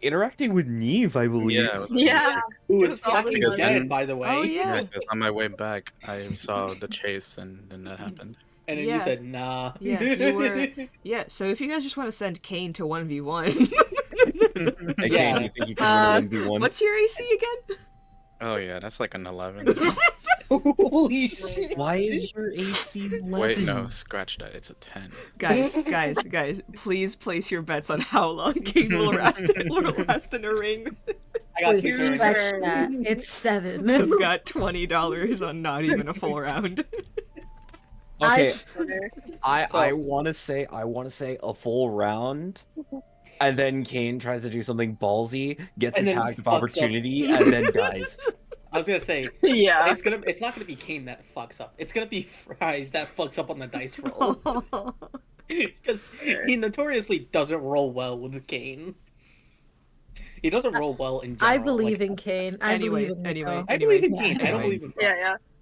[SPEAKER 4] Interacting with Neve, I believe.
[SPEAKER 7] Yeah,
[SPEAKER 6] Yeah.
[SPEAKER 8] Who
[SPEAKER 6] It
[SPEAKER 8] was
[SPEAKER 6] was all
[SPEAKER 8] fucking
[SPEAKER 7] because
[SPEAKER 8] dead,
[SPEAKER 7] then-
[SPEAKER 8] by the way.
[SPEAKER 1] Oh, yeah.
[SPEAKER 7] Yeah, 'cause on my way back, I saw the chase, and then that happened.
[SPEAKER 8] And then
[SPEAKER 1] Yeah.
[SPEAKER 8] you said, nah.
[SPEAKER 1] Yeah, you were. Yeah, so if you guys just want to send Kane to 1v1,
[SPEAKER 4] Hey,
[SPEAKER 8] Yeah.
[SPEAKER 4] Kane, you think you can win a 1v1?
[SPEAKER 1] what's your AC again?
[SPEAKER 7] Oh yeah, that's like an 11.
[SPEAKER 8] Holy shit.
[SPEAKER 4] Why is your AC 11?
[SPEAKER 7] Wait, no, scratch that. It's a 10.
[SPEAKER 1] Guys, please place your bets on how long Kane will last in a ring.
[SPEAKER 8] I got
[SPEAKER 5] Please
[SPEAKER 8] two
[SPEAKER 5] scratch
[SPEAKER 8] turns.
[SPEAKER 5] that. It's 7.
[SPEAKER 1] I've got $20 on not even a full round.
[SPEAKER 4] Okay,
[SPEAKER 6] Okay.
[SPEAKER 4] I want to say a full round, and then Kane tries to do something ballsy, gets
[SPEAKER 8] And then
[SPEAKER 4] attacked of
[SPEAKER 8] fucks up.
[SPEAKER 4] opportunity, and then dies.
[SPEAKER 8] I was gonna say,
[SPEAKER 6] Yeah.
[SPEAKER 8] it's not gonna be Kane that fucks up. It's gonna be Fries that fucks up on the dice roll. Because he notoriously doesn't roll well with Kane. He doesn't roll well in general.
[SPEAKER 5] I believe
[SPEAKER 8] like,
[SPEAKER 5] in Kane. I
[SPEAKER 1] Anyway,
[SPEAKER 5] believe in
[SPEAKER 1] anyway,
[SPEAKER 5] Nico.
[SPEAKER 8] I believe in
[SPEAKER 5] Yeah.
[SPEAKER 8] Kane. I don't
[SPEAKER 1] Anyway.
[SPEAKER 8] believe in Fries.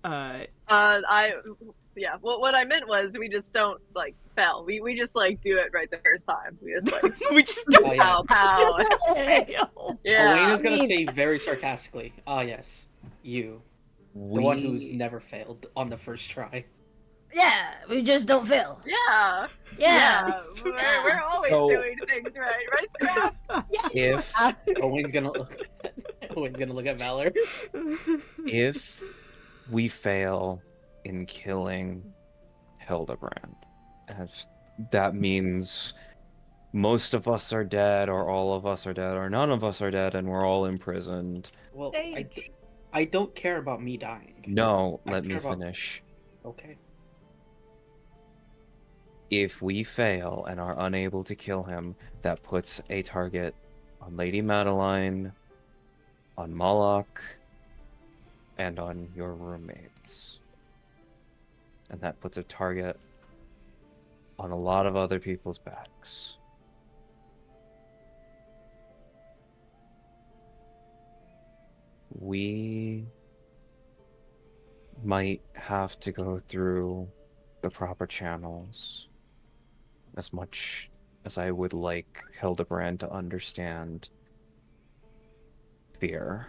[SPEAKER 6] Yeah, yeah. What I meant was we just don't like fail. We just like do it right the first time. We just like
[SPEAKER 1] we just don't
[SPEAKER 8] Oh, yeah.
[SPEAKER 6] pow pow.
[SPEAKER 1] just don't fail.
[SPEAKER 6] Yeah.
[SPEAKER 8] Owain is gonna
[SPEAKER 5] mean-
[SPEAKER 8] say very sarcastically, "Ah, yes, you, the one who's never failed on the first try."
[SPEAKER 5] Yeah, we just don't fail.
[SPEAKER 6] Yeah.
[SPEAKER 5] Yeah.
[SPEAKER 6] We're always
[SPEAKER 4] So-
[SPEAKER 6] doing things right, right, Scrap?
[SPEAKER 4] If
[SPEAKER 8] Owain's gonna look. Owain's gonna look at Valor.
[SPEAKER 4] if we fail in killing Hildebrand, if that means most of us are dead, or all of us are dead, or none of us are dead, and we're all imprisoned.
[SPEAKER 8] Well,
[SPEAKER 10] Sage.
[SPEAKER 8] I don't care about me dying.
[SPEAKER 4] No,
[SPEAKER 8] I
[SPEAKER 4] let me
[SPEAKER 8] care about-
[SPEAKER 4] finish.
[SPEAKER 8] Okay.
[SPEAKER 4] If we fail and are unable to kill him, that puts a target on Lady Madeline, on Moloch, and on your roommates. And that puts a target on a lot of other people's backs. We might have to go through the proper channels. As much as I would like Hildebrand to understand fear.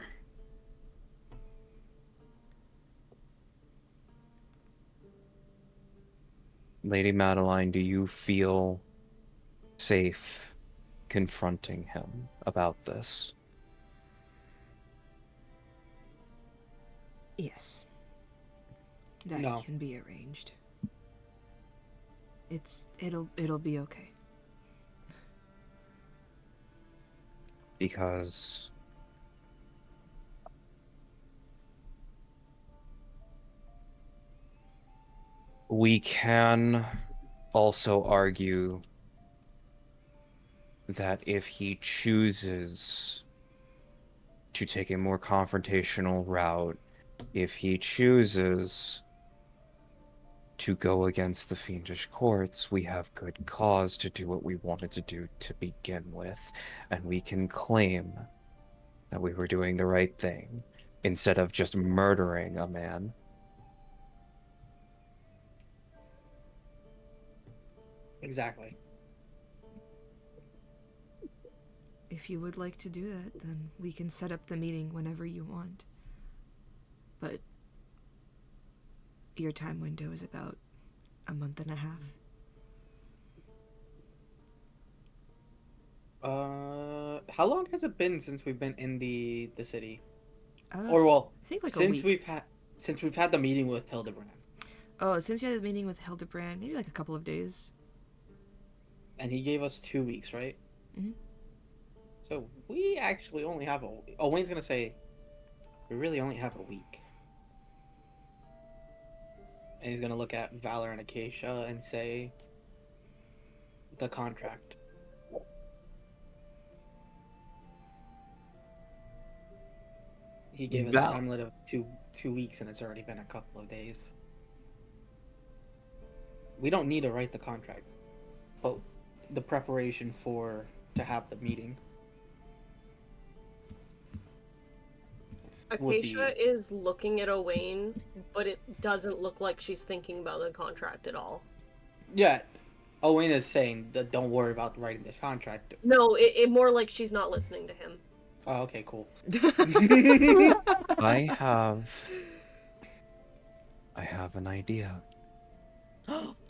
[SPEAKER 4] Lady Madeline, do you feel safe confronting him about this?
[SPEAKER 1] Yes. That
[SPEAKER 8] No.
[SPEAKER 1] can be arranged. It'll be okay.
[SPEAKER 4] Because we can also argue that if he chooses to take a more confrontational route, if he chooses to go against the fiendish courts, we have good cause to do what we wanted to do to begin with, and we can claim that we were doing the right thing instead of just murdering a man.
[SPEAKER 8] Exactly.
[SPEAKER 1] If you would like to do that, then we can set up the meeting whenever you want. But your time window is about a month and a half.
[SPEAKER 8] How long has it been since we've been in the city?
[SPEAKER 1] I think like a
[SPEAKER 8] since
[SPEAKER 1] week.
[SPEAKER 8] since we've had the meeting with Hildebrand,
[SPEAKER 1] Oh, since you had the meeting with Hildebrand, maybe like a couple of days.
[SPEAKER 8] and he gave us 2 weeks, right?
[SPEAKER 1] Mhm.
[SPEAKER 8] So we actually only have a. Oh, Wayne's gonna say, we really only have a week. And he's gonna look at Valor and Acacia and say, the contract. He gave us a time limit of two weeks, and it's already been a couple of days. We don't need to write the contract, but the preparation to have the meeting. would be-
[SPEAKER 10] Acacia is looking at Owain, but it doesn't look like she's thinking about the contract at all.
[SPEAKER 8] Yeah, Owen is saying that don't worry about writing the contract.
[SPEAKER 10] No, it more like she's not listening to him.
[SPEAKER 8] Oh, okay, cool.
[SPEAKER 4] I have an idea.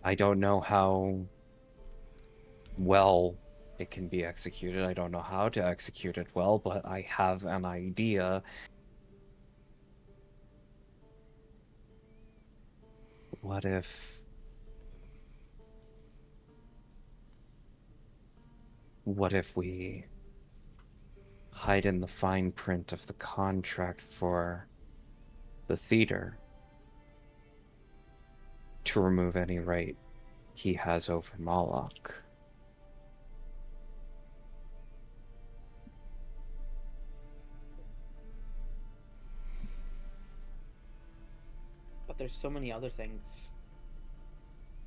[SPEAKER 4] I don't know how well it can be executed. I don't know how to execute it well, but I have an idea. What if we hide in the fine print of the contract for the theater to remove any right he has over Moloch?
[SPEAKER 8] what? There's so many other things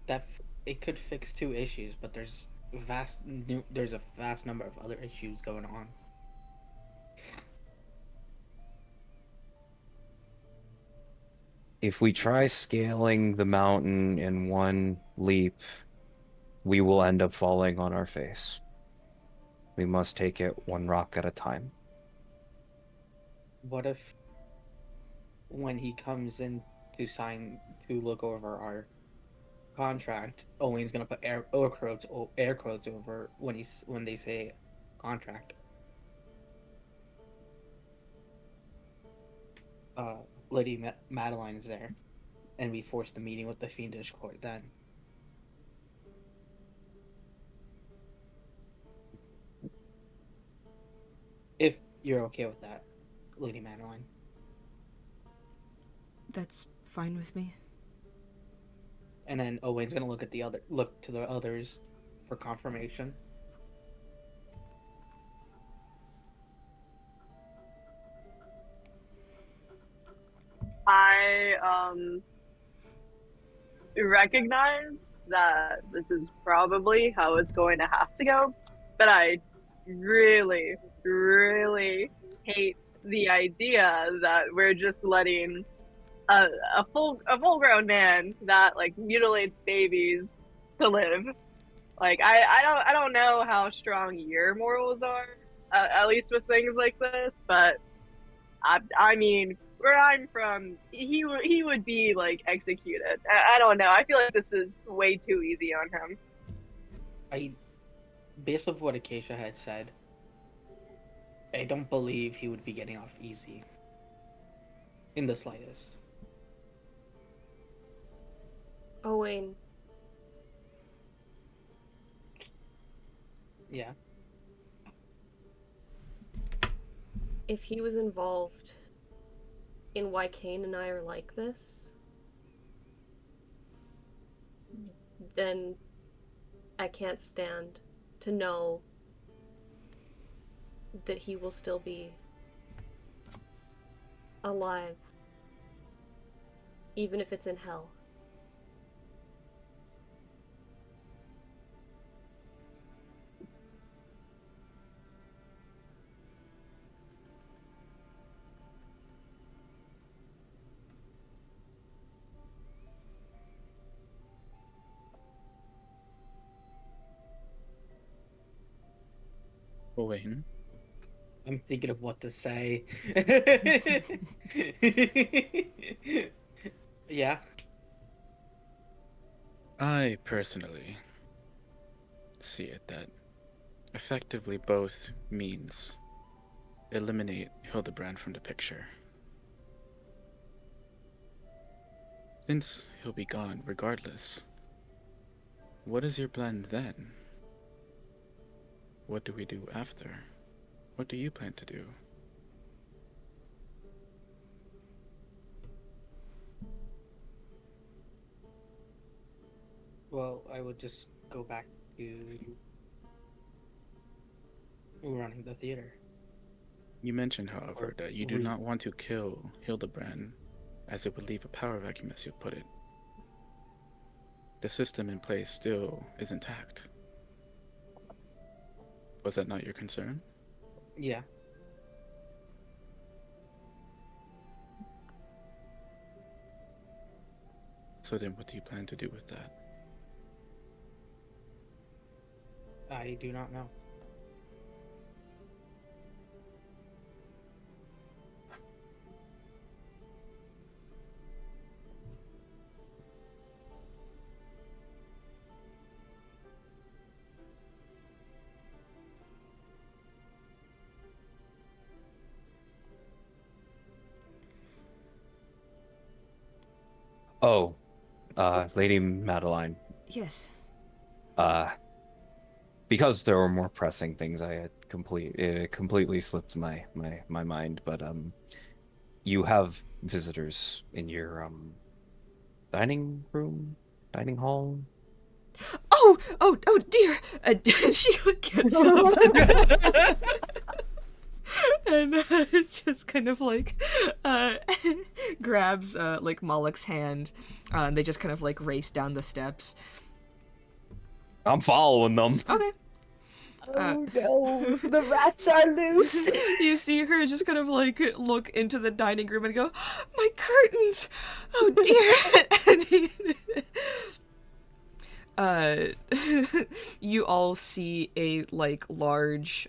[SPEAKER 8] that it could fix 2 issues, but there's there's a vast number of other issues going on.
[SPEAKER 4] If we try scaling the mountain in one leap, we will end up falling on our face. We must take it one rock at a time.
[SPEAKER 8] What if when he comes in to look over our contract, Owen's gonna put air quotes over when they say contract. Lady Madeline is there, and we force the meeting with the Fiendish Court then. If you're okay with that, Lady Madeline.
[SPEAKER 1] That's fine with me.
[SPEAKER 8] And then Owen's gonna look to the others for confirmation.
[SPEAKER 6] I recognize that this is probably how it's going to have to go, but I really, really hate the idea that we're just letting a full grown man that like mutilates babies to live. Like I don't know how strong your morals are, at least with things like this, but I mean, where I'm from, he would be like executed. I don't know. I feel like this is way too easy on him.
[SPEAKER 8] Based off what Acacia had said, I don't believe he would be getting off easy. In the slightest.
[SPEAKER 10] Owen.
[SPEAKER 8] Yeah.
[SPEAKER 10] If he was involved in why Kane and I are like this, then I can't stand to know that he will still be alive, even if it's in hell.
[SPEAKER 7] Owen.
[SPEAKER 8] I'm thinking of what to say. Yeah.
[SPEAKER 7] I personally see it that effectively both means eliminate Hildebrand from the picture. Since he'll be gone regardless, what is your plan then? What do we do after? What do you plan to do?
[SPEAKER 8] Well, I would just go back to running the theater.
[SPEAKER 7] You mentioned, however, that you do not want to kill Hildebrand, as it would leave a power vacuum, as you put it. The system in place still is intact. Was that not your concern?
[SPEAKER 8] Yeah.
[SPEAKER 7] So then what do you plan to do with that?
[SPEAKER 8] I do not know.
[SPEAKER 4] Oh, Lady Madeline.
[SPEAKER 1] Yes.
[SPEAKER 4] Because there were more pressing things, it completely slipped my mind. But you have visitors in your dining hall.
[SPEAKER 1] Oh dear. She gets up. and just kind of like grabs like Moloch's hand, and they just kind of like race down the steps.
[SPEAKER 4] I'm following them.
[SPEAKER 1] Okay.
[SPEAKER 5] Oh no, the rats are loose.
[SPEAKER 1] You see her just kind of like look into the dining room and go, "My curtains! Oh dear!" And you all see a like large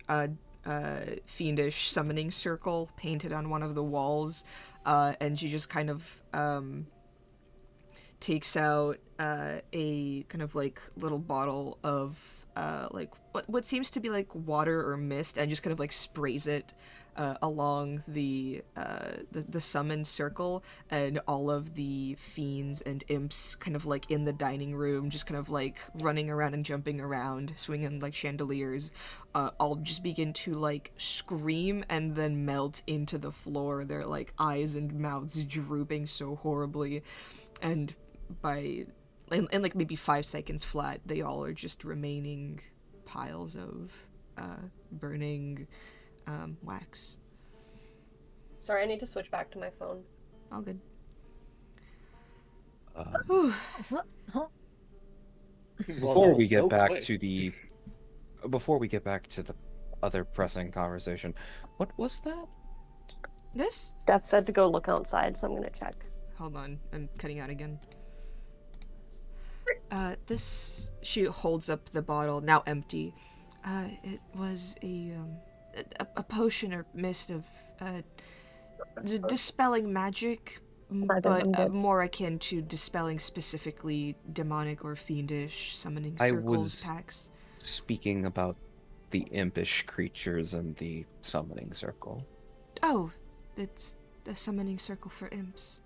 [SPEAKER 1] fiendish summoning circle painted on one of the walls, and she just kind of takes out a kind of like little bottle of like what seems to be like water or mist, and just kind of like sprays it along the summoned circle, and all of the fiends and imps kind of like in the dining room, just kind of like running around and jumping around, swinging like chandeliers, all just begin to like scream and then melt into the floor, their like eyes and mouths drooping so horribly, and by in like maybe 5 seconds flat, they all are just remaining piles of burning wax.
[SPEAKER 10] Sorry, I need to switch back to my phone.
[SPEAKER 1] All good.
[SPEAKER 4] Before we get back to the other pressing conversation, what was that?
[SPEAKER 1] This?
[SPEAKER 2] Steph said to go look outside, so I'm gonna check.
[SPEAKER 1] Hold on, I'm cutting out again. This, she holds up the bottle, now empty. It was a potion or mist of dispelling magic, but more akin to dispelling specifically demonic or fiendish summoning circles,
[SPEAKER 4] I was
[SPEAKER 1] packs.
[SPEAKER 4] speaking about the impish creatures in the summoning circle.
[SPEAKER 1] Oh, it's the summoning circle for imps.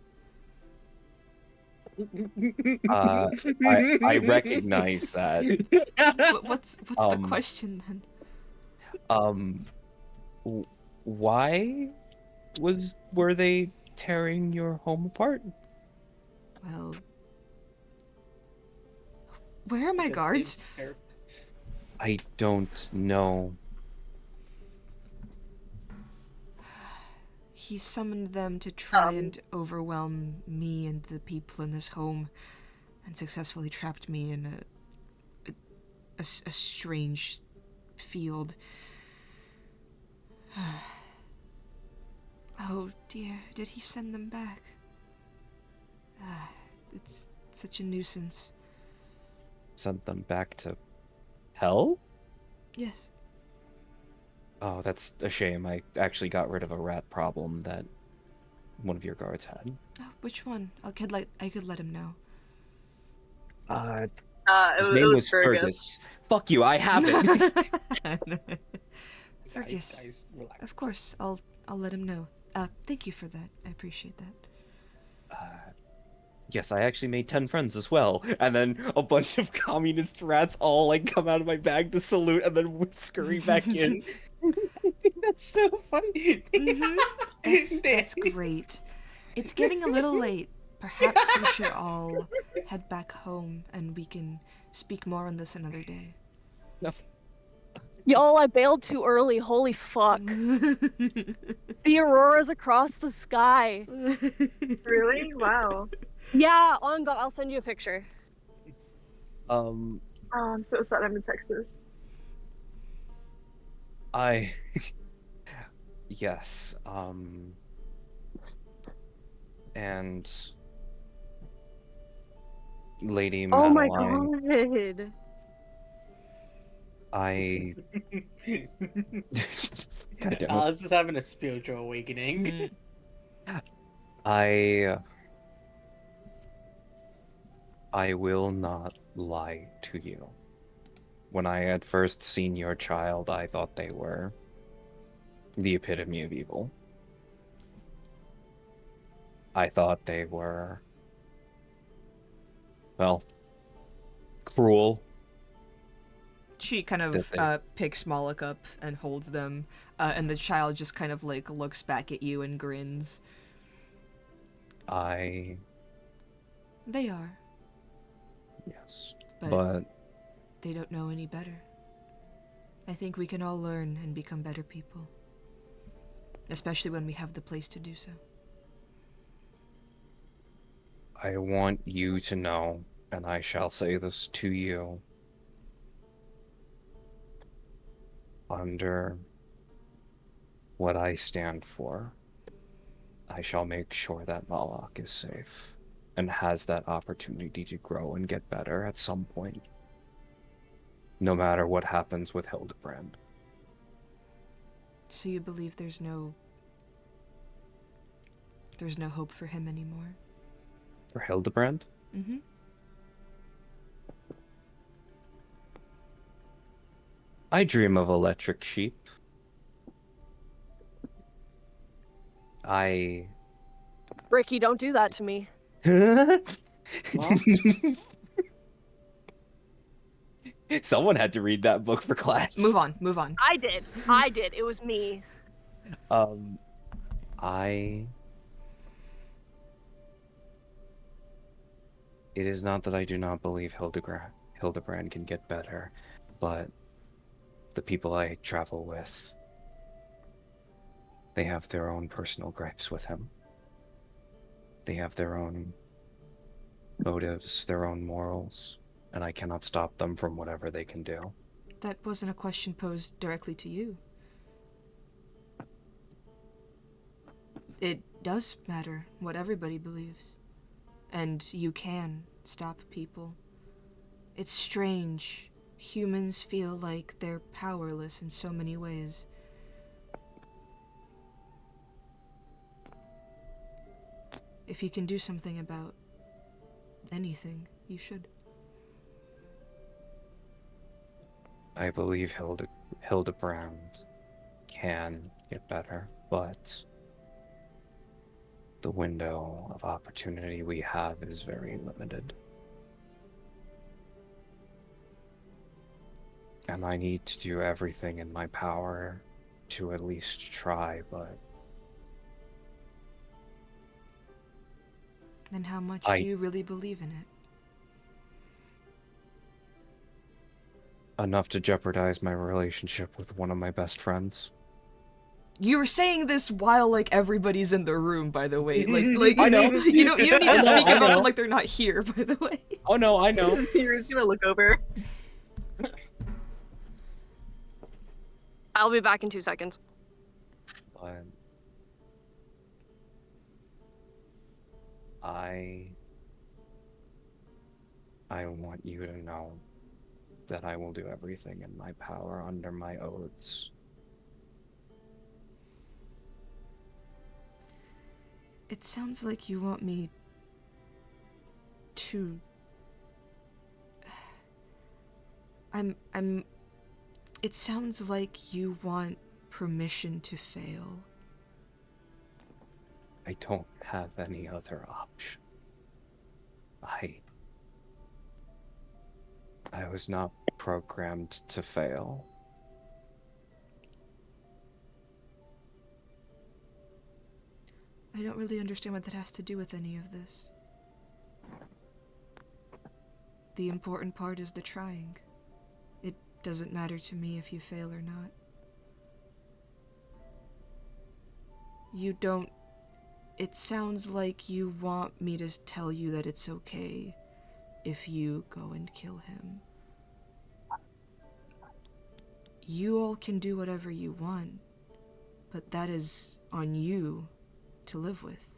[SPEAKER 4] I recognize that.
[SPEAKER 1] What's the question then?
[SPEAKER 4] Why were they tearing your home apart?
[SPEAKER 1] Well, where are my guards?
[SPEAKER 4] I don't know.
[SPEAKER 1] He summoned them to try and overwhelm me and the people in this home, and successfully trapped me in a strange field. Oh dear, did he send them back? It's such a nuisance.
[SPEAKER 4] Sent them back to hell?
[SPEAKER 1] Yes.
[SPEAKER 4] Oh, that's a shame. I actually got rid of a rat problem that one of your guards had.
[SPEAKER 1] Oh, which one? I could let him know.
[SPEAKER 4] His name was Fergus. Fuck you, I have it.
[SPEAKER 1] Fergus.
[SPEAKER 8] Guys, relax.
[SPEAKER 1] Of course, I'll let him know. Thank you for that. I appreciate that.
[SPEAKER 4] Yes, I actually made 10 friends as well. And then a bunch of communist rats all like come out of my bag to salute and then scurry back in.
[SPEAKER 8] That's so funny.
[SPEAKER 1] That's great. It's getting a little late. Perhaps we should all head back home and we can speak more on this another day.
[SPEAKER 2] Y'all, I bailed too early. Holy fuck. The aurora's across the sky.
[SPEAKER 6] Really? Wow.
[SPEAKER 2] Yeah, on God, I'll send you a picture.
[SPEAKER 6] Oh, I'm so sad I'm in Texas.
[SPEAKER 4] Yes, and Lady
[SPEAKER 2] Oh my
[SPEAKER 4] Madeline,
[SPEAKER 2] god.
[SPEAKER 4] God damn it.
[SPEAKER 8] Alice is having a spiritual awakening.
[SPEAKER 4] I will not lie to you. When I had first seen your child, I thought they were the epitome of evil. I thought they were, well, cruel.
[SPEAKER 1] She kind of picks Moloch up and holds them, and the child just kind of like looks back at you and grins.
[SPEAKER 4] They
[SPEAKER 1] are.
[SPEAKER 4] Yes,
[SPEAKER 1] but they don't know any better. I think we can all learn and become better people. especially when we have the place to do so.
[SPEAKER 4] I want you to know, and I shall say this to you, under what I stand for, I shall make sure that Malak is safe and has that opportunity to grow and get better at some point, no matter what happens with Hildebrand.
[SPEAKER 1] So you believe there's no hope for him anymore?
[SPEAKER 4] For Hildebrand?
[SPEAKER 1] Mm-hmm.
[SPEAKER 4] I dream of electric sheep.
[SPEAKER 2] Ricky, don't do that to me.
[SPEAKER 4] Someone had to read that book for class.
[SPEAKER 1] Move on, move on.
[SPEAKER 2] I did. It was me.
[SPEAKER 4] It is not that I do not believe Hildebrand can get better, but the people I travel with, they have their own personal gripes with him. They have their own motives, their own morals, and I cannot stop them from whatever they can do.
[SPEAKER 1] That wasn't a question posed directly to you. It does matter what everybody believes. And you can stop people. It's strange. Humans feel like they're powerless in so many ways. If you can do something about anything, you should.
[SPEAKER 4] I believe Hildebrand can get better, but the window of opportunity we have is very limited. And I need to do everything in my power to at least try, but
[SPEAKER 1] Then how much do you really believe in it?
[SPEAKER 4] enough to jeopardize my relationship with one of my best friends.
[SPEAKER 1] You're saying this while, like, everybody's in the room, by the way. Like
[SPEAKER 4] I know.
[SPEAKER 1] You don't need to speak
[SPEAKER 4] I
[SPEAKER 1] about
[SPEAKER 4] know.
[SPEAKER 1] them like they're not here, by the way.
[SPEAKER 4] Oh no, I know.
[SPEAKER 6] He's gonna look over.
[SPEAKER 2] I'll be back in 2 seconds.
[SPEAKER 4] But I want you to know that I will do everything in my power under my oaths.
[SPEAKER 1] It sounds like you want me to... It sounds like you want permission to fail.
[SPEAKER 4] I don't have any other option. I was not programmed to fail.
[SPEAKER 1] I don't really understand what that has to do with any of this. The important part is the trying. It doesn't matter to me if you fail or not. You don't... It sounds like you want me to tell you that it's okay if you go and kill him. You all can do whatever you want, but that is on you to live with.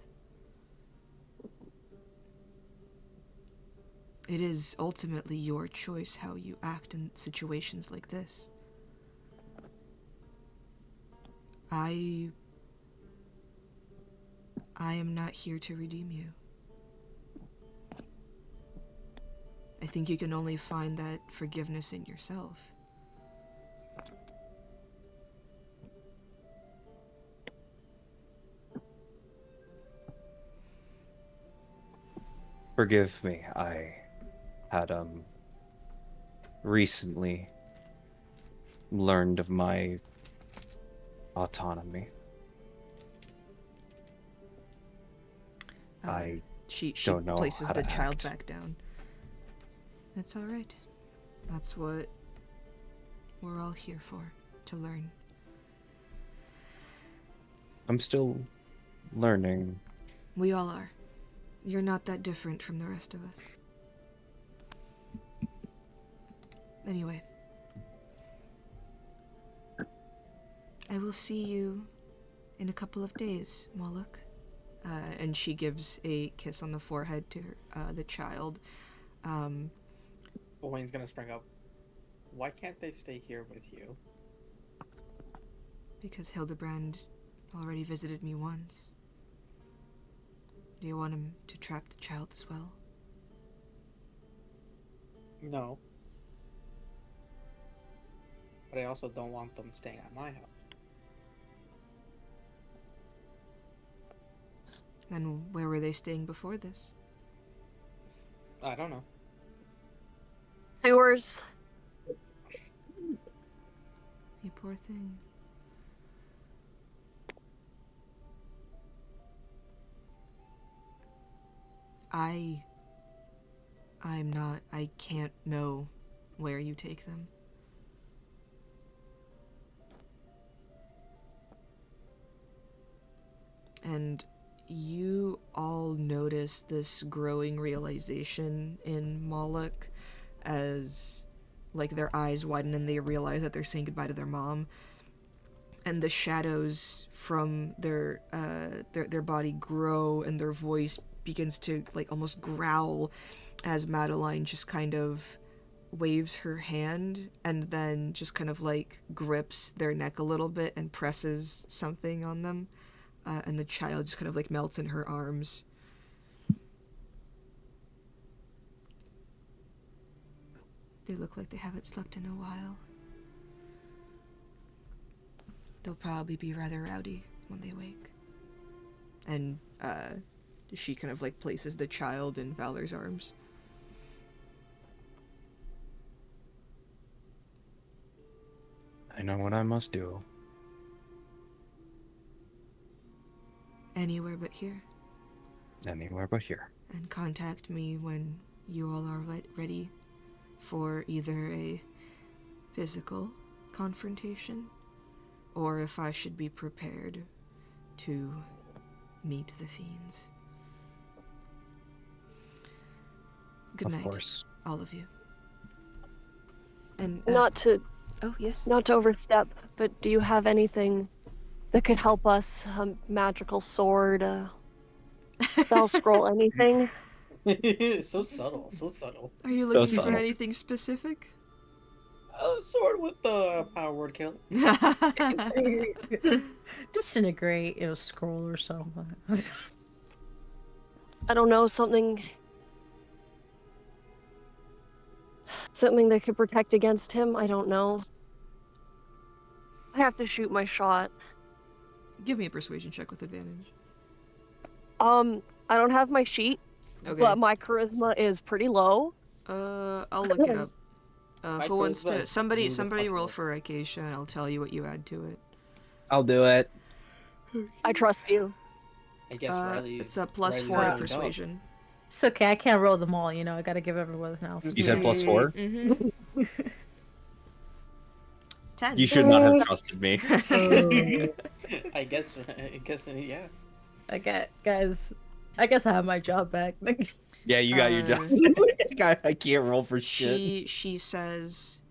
[SPEAKER 1] It is ultimately your choice how you act in situations like this. I am not here to redeem you. I think you can only find that forgiveness in yourself.
[SPEAKER 4] Forgive me, I had recently learned of my autonomy. I
[SPEAKER 1] She
[SPEAKER 4] don't know
[SPEAKER 1] places
[SPEAKER 4] how
[SPEAKER 1] the
[SPEAKER 4] to
[SPEAKER 1] child
[SPEAKER 4] act.
[SPEAKER 1] back down. That's all right. That's what we're all here for, to learn.
[SPEAKER 4] I'm still learning.
[SPEAKER 1] We all are. You're not that different from the rest of us. Anyway. I will see you in a couple of days, Moloch. And she gives a kiss on the forehead to the child.
[SPEAKER 8] Wayne's gonna spring up. Why can't they stay here with you?
[SPEAKER 1] Because Hildebrand already visited me once. Do you want him to trap the child as well?
[SPEAKER 8] No. But I also don't want them staying at my house.
[SPEAKER 1] And where were they staying before this?
[SPEAKER 8] I don't know.
[SPEAKER 2] Sewers.
[SPEAKER 1] You poor thing. I can't know where you take them. And you all notice this growing realization in Moloch as, like, their eyes widen and they realize that they're saying goodbye to their mom. And the shadows from their body grow and their voice begins to, like, almost growl as Madeline just kind of waves her hand and then just kind of, like, grips their neck a little bit and presses something on them. And the child just kind of, like, melts in her arms. They look like they haven't slept in a while. They'll probably be rather rowdy when they wake. And she kind of, like, places the child in Valor's arms.
[SPEAKER 4] I know what I must do.
[SPEAKER 1] Anywhere but here.
[SPEAKER 4] Anywhere but here.
[SPEAKER 1] And contact me when you all are ready for either a physical confrontation or if I should be prepared to meet the fiends. Good night,
[SPEAKER 4] Of course.
[SPEAKER 1] all of you. And
[SPEAKER 2] Not to
[SPEAKER 1] oh yes.
[SPEAKER 2] Not to overstep, but do you have anything that could help us? A magical sword, spell scroll, anything?
[SPEAKER 8] So subtle, so subtle.
[SPEAKER 1] Are you
[SPEAKER 4] So
[SPEAKER 1] looking for
[SPEAKER 4] subtle.
[SPEAKER 1] anything specific?
[SPEAKER 8] A sword with the power word kill.
[SPEAKER 5] Disintegrate, scroll or something.
[SPEAKER 2] I don't know, something that could protect against him. I don't know. I have to shoot my shot.
[SPEAKER 1] Give me a persuasion check with advantage.
[SPEAKER 2] I don't have my sheet,
[SPEAKER 1] Okay.
[SPEAKER 2] but my charisma is pretty low.
[SPEAKER 1] I'll look it up.
[SPEAKER 8] My
[SPEAKER 1] Who wants
[SPEAKER 8] charisma
[SPEAKER 1] to?
[SPEAKER 8] is
[SPEAKER 1] Somebody
[SPEAKER 8] beautiful.
[SPEAKER 1] roll for Acacia, and I'll tell you what you add to it.
[SPEAKER 4] I'll do it.
[SPEAKER 2] I trust you.
[SPEAKER 8] I guess Riley.
[SPEAKER 1] It's a plus
[SPEAKER 8] Riley's
[SPEAKER 1] 4 to
[SPEAKER 8] really
[SPEAKER 1] persuasion.
[SPEAKER 5] It's okay, I can't roll them all, I gotta give everyone else.
[SPEAKER 4] You said plus 4?
[SPEAKER 1] Mm-hmm. 10.
[SPEAKER 4] You should not have trusted me.
[SPEAKER 8] I guess, yeah.
[SPEAKER 5] I guess I have my job back.
[SPEAKER 4] Yeah, you got your job. I can't roll for shit.
[SPEAKER 1] She says,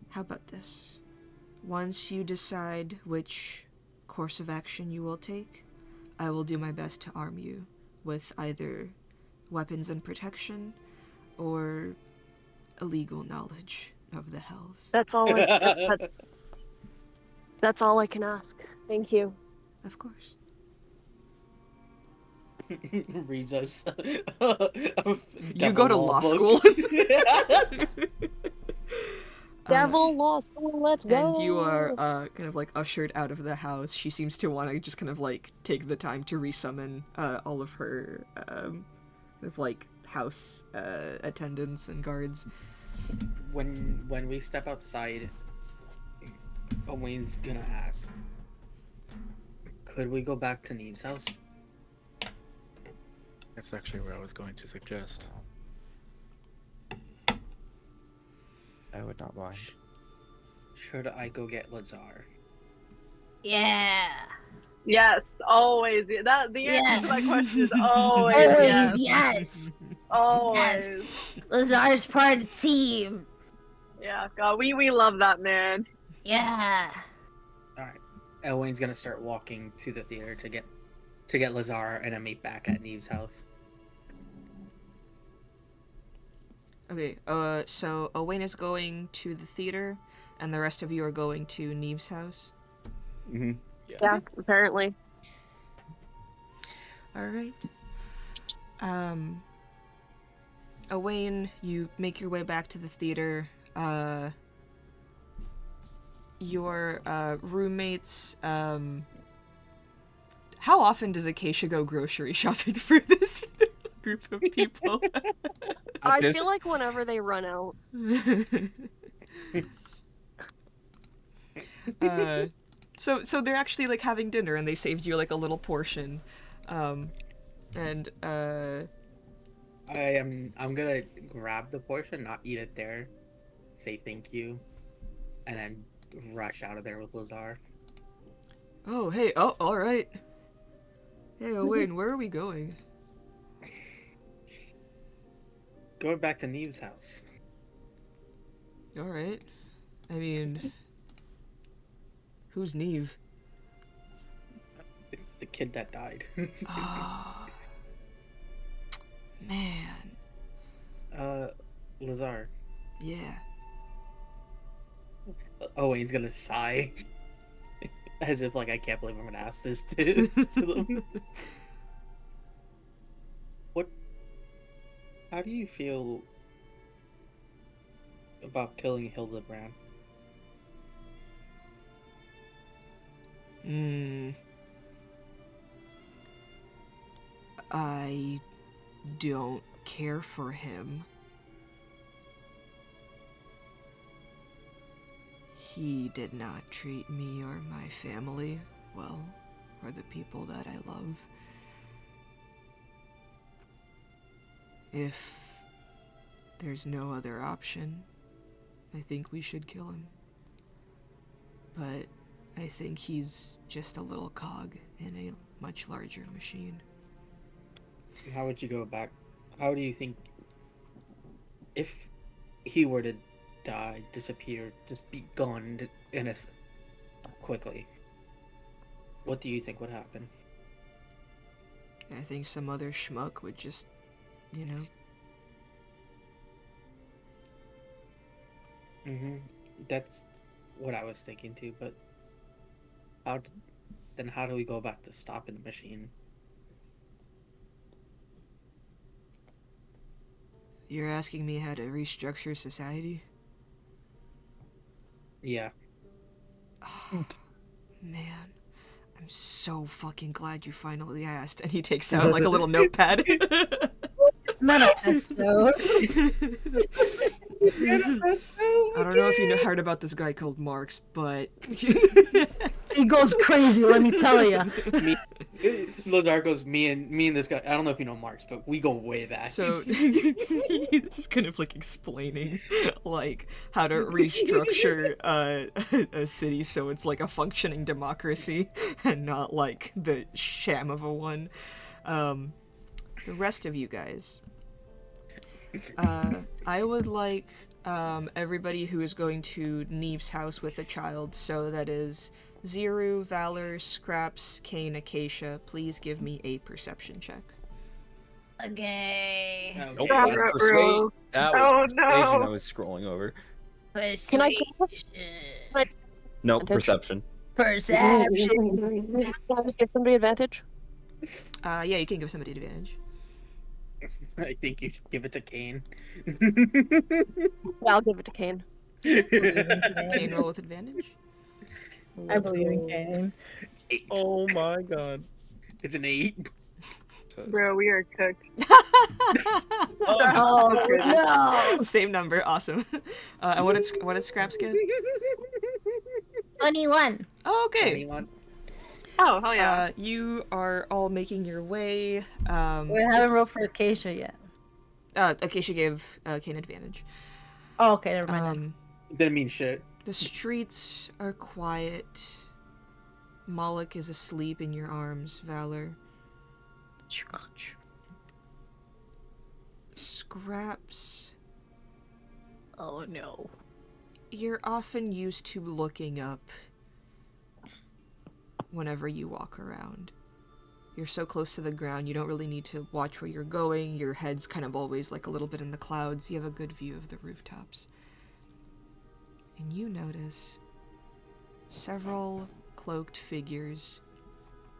[SPEAKER 1] how about this? Once you decide which course of action you will take, I will do my best to arm you with either weapons and protection or illegal knowledge of the hells.
[SPEAKER 2] That's all that's all I can ask. Thank you.
[SPEAKER 1] Of course.
[SPEAKER 8] Reads us.
[SPEAKER 1] You go to law school.
[SPEAKER 2] Devil law school, let's go.
[SPEAKER 1] And you are kind of, like, ushered out of the house. She seems to want to just kind of, like, take the time to resummon all of her kind of, like, house attendants and guards.
[SPEAKER 8] When we step outside, Wayne's gonna ask, could we go back to Neve's house?
[SPEAKER 7] That's actually what I was going to suggest.
[SPEAKER 4] I would not mind.
[SPEAKER 8] Should I go get Lazar?
[SPEAKER 5] Yeah.
[SPEAKER 6] Yes, always. That the answer to that question is always
[SPEAKER 5] Always
[SPEAKER 6] yes.
[SPEAKER 5] yes.
[SPEAKER 6] Always.
[SPEAKER 5] Lazar's part of the team.
[SPEAKER 6] Yeah, God, we love that man.
[SPEAKER 5] Yeah.
[SPEAKER 8] All right. Elwayne's gonna start walking to the theater to get Lazar and a meet back at Neve's house.
[SPEAKER 1] Okay, so Owain is going to the theater, and the rest of you are going to Neve's house?
[SPEAKER 4] Mm-hmm.
[SPEAKER 2] Yeah, apparently.
[SPEAKER 1] Alright. Owain, you make your way back to the theater. Your roommates, how often does Acacia go grocery shopping for this group of people?
[SPEAKER 2] I feel like whenever they run out.
[SPEAKER 1] So they're actually like having dinner, and they saved you like a little portion, and
[SPEAKER 8] I'm gonna grab the portion, not eat it there, say thank you, and then rush out of there with Lazar.
[SPEAKER 1] Oh hey, oh all right. Hey Owain, where are we going?
[SPEAKER 8] Going back to Neve's house.
[SPEAKER 1] All right. I mean, who's Neve?
[SPEAKER 8] The kid that died.
[SPEAKER 1] Oh, man.
[SPEAKER 8] Lazar.
[SPEAKER 1] Yeah.
[SPEAKER 8] Owain's gonna sigh. As if, like, I can't believe I'm gonna ask this to them. How do you feel about killing Hildebrand?
[SPEAKER 1] I don't care for him. He did not treat me or my family well, or the people that I love. If there's no other option, I think we should kill him. But I think he's just a little cog in a much larger machine.
[SPEAKER 8] How would you go back? How do you think, if he were to die, disappear, just be gone quickly, what do you think would happen?
[SPEAKER 1] I think some other schmuck would just, you know.
[SPEAKER 8] That's what I was thinking too, but how do we go back to stopping the machine?
[SPEAKER 1] You're asking me how to restructure society?
[SPEAKER 8] Yeah.
[SPEAKER 1] Oh, man. I'm so fucking glad you finally asked. And he takes out like a little notepad.
[SPEAKER 5] Manifesto.
[SPEAKER 1] I don't know if you heard about this guy called Marx, but
[SPEAKER 5] He goes crazy, let me tell you.
[SPEAKER 8] Lazar goes, me and this guy, I don't know if you know Marx, but we go way back.
[SPEAKER 1] So he's just kind of like explaining like how to restructure a city so it's like a functioning democracy and not like the sham of a one. The rest of you guys, I would like everybody who is going to Neve's house with a child, so that is Ziru, Valor, Scraps, Kane, Acacia, please give me a perception check.
[SPEAKER 5] Okay.
[SPEAKER 4] Nope, that's persuasion. That was persuasion I was scrolling over.
[SPEAKER 2] Can I
[SPEAKER 4] Nope, perception.
[SPEAKER 5] Perception.
[SPEAKER 2] Can I just give somebody advantage?
[SPEAKER 1] Yeah, you can give somebody advantage.
[SPEAKER 8] I think you should give it to Kane.
[SPEAKER 2] Yeah, I'll give it to Kane.
[SPEAKER 1] Kane, roll with advantage.
[SPEAKER 5] I believe in Kane.
[SPEAKER 8] 8.
[SPEAKER 9] Oh my god.
[SPEAKER 8] It's an 8.
[SPEAKER 6] Bro, we are cooked.
[SPEAKER 5] Oh no!
[SPEAKER 1] Same number, awesome. And what did Scraps get?
[SPEAKER 5] 21.
[SPEAKER 1] Oh, okay.
[SPEAKER 8] 21.
[SPEAKER 6] Oh, hell yeah.
[SPEAKER 1] You are all making your way.
[SPEAKER 5] We haven't rolled for Acacia yet.
[SPEAKER 1] Acacia gave Kane advantage.
[SPEAKER 5] Oh, okay, never mind.
[SPEAKER 8] Didn't mean shit.
[SPEAKER 1] The streets are quiet. Moloch is asleep in your arms, Valor. Scraps.
[SPEAKER 5] Oh no.
[SPEAKER 1] You're often used to looking up whenever you walk around. You're so close to the ground, you don't really need to watch where you're going. Your head's kind of always like a little bit in the clouds. You have a good view of the rooftops. And you notice several cloaked figures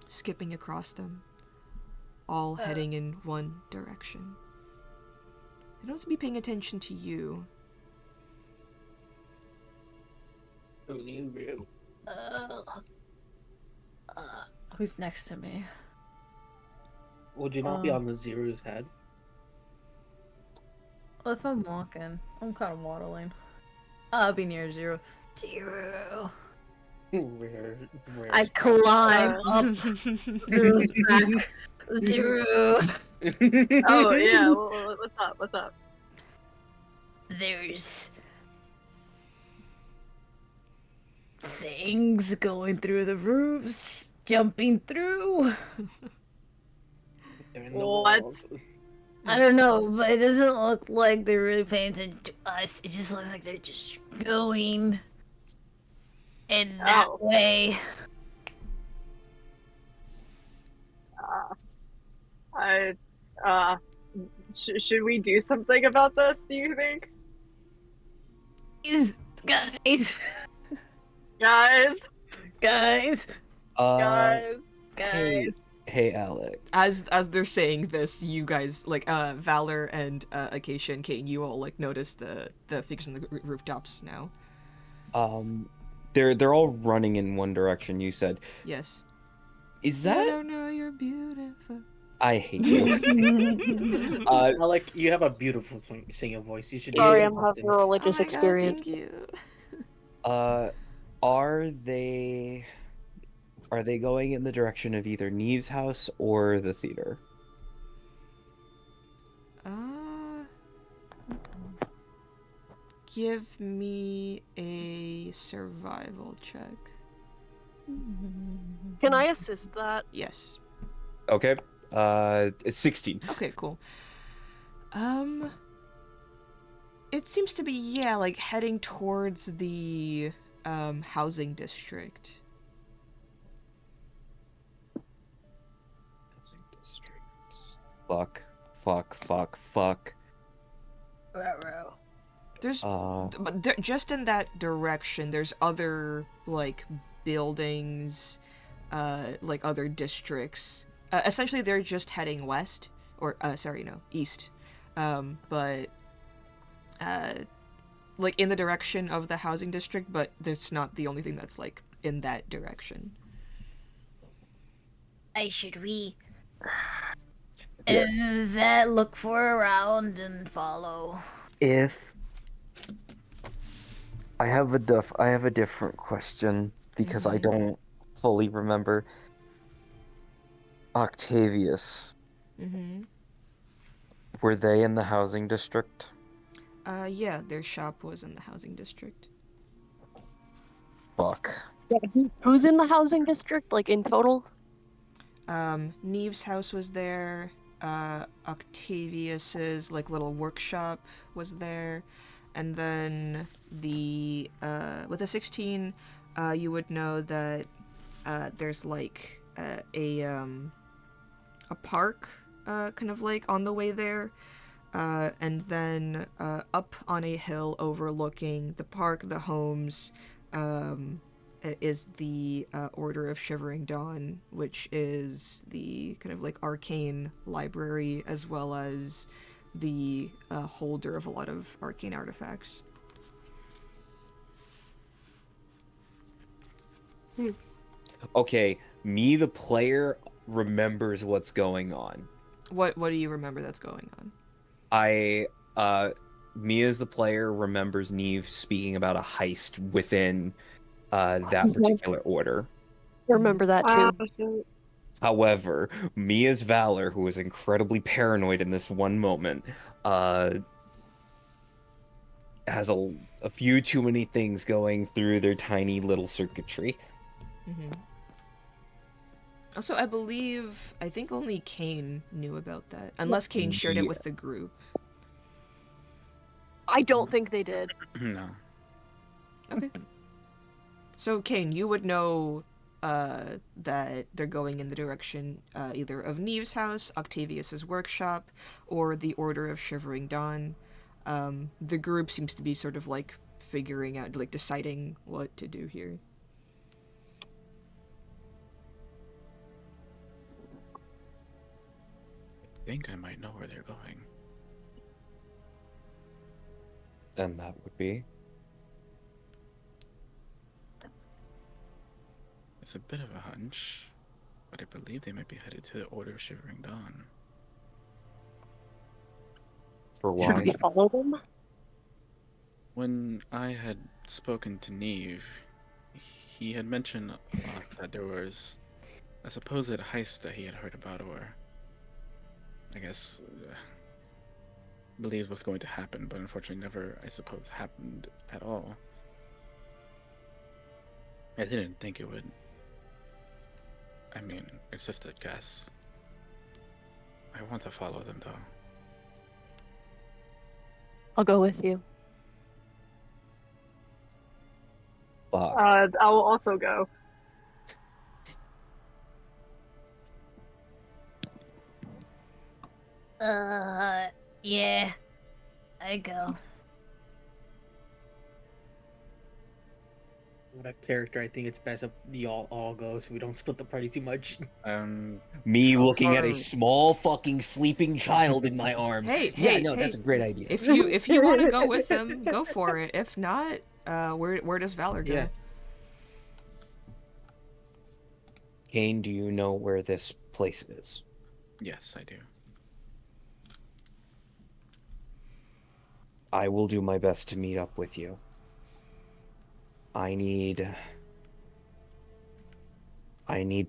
[SPEAKER 1] skipping across them, all heading in one direction. They don't seem to be paying attention to you.
[SPEAKER 8] Who knew, real?
[SPEAKER 5] Who's next to me?
[SPEAKER 8] Would you not be on the Zero's head?
[SPEAKER 5] Well, if I'm walking, I'm kind of waddling. I'll be near Zero. Zero.
[SPEAKER 8] Where
[SPEAKER 5] I climb up Zero's back. Zero.
[SPEAKER 6] Oh yeah. What's up? What's up?
[SPEAKER 5] There's things going through the roofs, jumping through.
[SPEAKER 8] They're in the
[SPEAKER 6] What?
[SPEAKER 8] walls.
[SPEAKER 5] I don't know, but it doesn't look like they're really paying attention to us. It just looks like they're just going in that
[SPEAKER 6] Oh.
[SPEAKER 5] way.
[SPEAKER 6] Should we do something about this? Do you think,
[SPEAKER 5] Guys,
[SPEAKER 6] guys?
[SPEAKER 5] guys,
[SPEAKER 6] Guys.
[SPEAKER 4] Hey, Alec.
[SPEAKER 1] As they're saying this, you guys, like, Valor and Acacia and Kate, you all, like, notice the figures on the rooftops now.
[SPEAKER 4] They're all running in one direction, you said.
[SPEAKER 1] Yes.
[SPEAKER 4] Is that...
[SPEAKER 1] I don't know, you're beautiful.
[SPEAKER 4] I hate you.
[SPEAKER 8] Alec, you have a beautiful singing voice. You should do
[SPEAKER 2] Sorry, I'm
[SPEAKER 8] something.
[SPEAKER 2] having a religious
[SPEAKER 1] Oh my God,
[SPEAKER 2] experience.
[SPEAKER 1] thank you.
[SPEAKER 4] Are they going in the direction of either Neve's house or the theater?
[SPEAKER 1] Give me a survival check.
[SPEAKER 2] Can I assist that?
[SPEAKER 1] Yes.
[SPEAKER 4] Okay. It's 16.
[SPEAKER 1] Okay, cool. It seems to be, yeah, like, heading towards the, housing district.
[SPEAKER 4] Housing district. Fuck.
[SPEAKER 1] There's, but just in that direction, there's other, like, buildings, like, other districts. Essentially, they're just heading west, or, east. But, like, in the direction of the housing district, but that's not the only thing that's, like, in that direction.
[SPEAKER 5] Should we that look for around and follow?
[SPEAKER 4] If I have a different question because I don't fully remember. Octavius.
[SPEAKER 1] Mm-hmm.
[SPEAKER 4] Were they in the housing district?
[SPEAKER 1] Yeah, their shop was in the housing district.
[SPEAKER 4] Fuck.
[SPEAKER 2] Yeah, who's in the housing district, like, in total?
[SPEAKER 1] Neve's house was there. Octavius's, like, little workshop was there. And then the, with a 16, you would know that, there's, like, a park, kind of, like, on the way there. And then, up on a hill overlooking the park, the homes, is the Order of Shivering Dawn, which is the kind of like arcane library as well as the holder of a lot of arcane artifacts.
[SPEAKER 4] Okay, me the player remembers what's going on.
[SPEAKER 1] What do you remember that's going on?
[SPEAKER 4] Me as the player remembers Neve speaking about a heist within that particular order.
[SPEAKER 2] I remember that too.
[SPEAKER 4] However, me as Valor, who was incredibly paranoid in this one moment, has a few too many things going through their tiny little circuitry.
[SPEAKER 1] Mm-hmm. Also, I think only Kane knew about that. Unless Kane shared it
[SPEAKER 4] Yeah.
[SPEAKER 1] with the group.
[SPEAKER 2] I don't think they did.
[SPEAKER 7] No.
[SPEAKER 1] Okay. So, Kane, you would know that they're going in the direction either of Neve's house, Octavius's workshop, or the Order of Shivering Dawn. The group seems to be sort of like figuring out, like deciding what to do here.
[SPEAKER 7] I think I might know where they're going.
[SPEAKER 4] And that would be?
[SPEAKER 7] It's a bit of a hunch, but I believe they might be headed to the Order of Shivering Dawn.
[SPEAKER 4] For
[SPEAKER 2] Should
[SPEAKER 4] why?
[SPEAKER 2] we follow them?
[SPEAKER 7] When I had spoken to Neve, he had mentioned that there was a supposed heist that he had heard about, or I guess believes was going to happen, but unfortunately never, I suppose, happened at all. I didn't think it would. I mean, it's just a guess. I want to follow them, though.
[SPEAKER 2] I'll go with you.
[SPEAKER 4] Fuck.
[SPEAKER 6] I will also go.
[SPEAKER 5] Yeah. I go.
[SPEAKER 8] Out of character, I think it's best if y'all all go so we don't split the party too much.
[SPEAKER 4] Me looking at a
[SPEAKER 7] far-
[SPEAKER 4] small fucking sleeping child in my arms.
[SPEAKER 1] Hey,
[SPEAKER 4] yeah,
[SPEAKER 1] hey,
[SPEAKER 4] no,
[SPEAKER 1] hey.
[SPEAKER 4] that's a great idea.
[SPEAKER 1] If you want to go with them, go for it. If not, where does Valor go?
[SPEAKER 8] Yeah.
[SPEAKER 4] Kane, do you know where this place is?
[SPEAKER 7] Yes, I do.
[SPEAKER 4] I will do my best to meet up with you. I need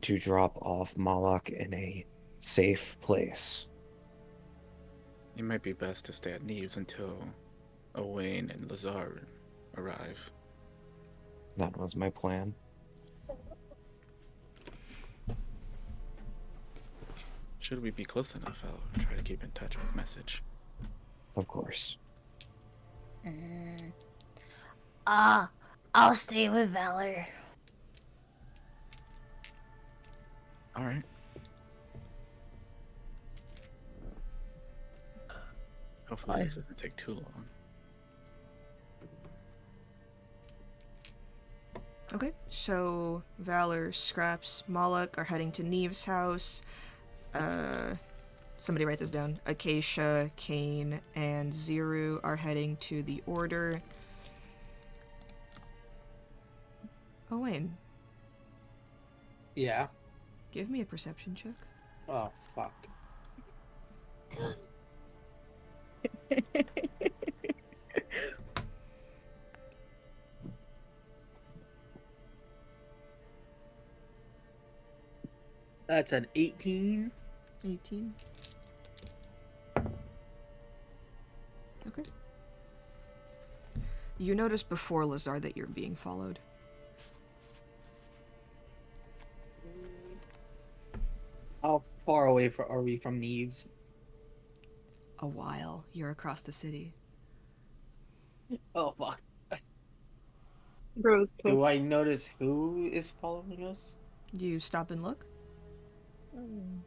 [SPEAKER 4] to drop off Malak in a safe place.
[SPEAKER 7] It might be best to stay at Neve's until Owain and Lazar arrive.
[SPEAKER 4] That was my plan.
[SPEAKER 7] Should we be close enough, I'll try to keep in touch with message.
[SPEAKER 4] Of course.
[SPEAKER 5] I'll stay with Valor.
[SPEAKER 7] Alright. Hopefully this doesn't take too long.
[SPEAKER 1] Okay, so Valor, Scraps, Moloch are heading to Neve's house. Somebody write this down. Acacia, Kane, and Ziru are heading to the Order. Owain,
[SPEAKER 8] Yeah.
[SPEAKER 1] give me a perception check.
[SPEAKER 8] Oh, fuck. That's an 18.
[SPEAKER 1] 18. Okay. You notice before Lazar that you're being followed.
[SPEAKER 8] How far away are we from Neves?
[SPEAKER 1] A while. You're across the city.
[SPEAKER 8] Oh, fuck.
[SPEAKER 6] Bros,
[SPEAKER 8] Do I notice who is following us?
[SPEAKER 1] You stop and look?
[SPEAKER 8] I'm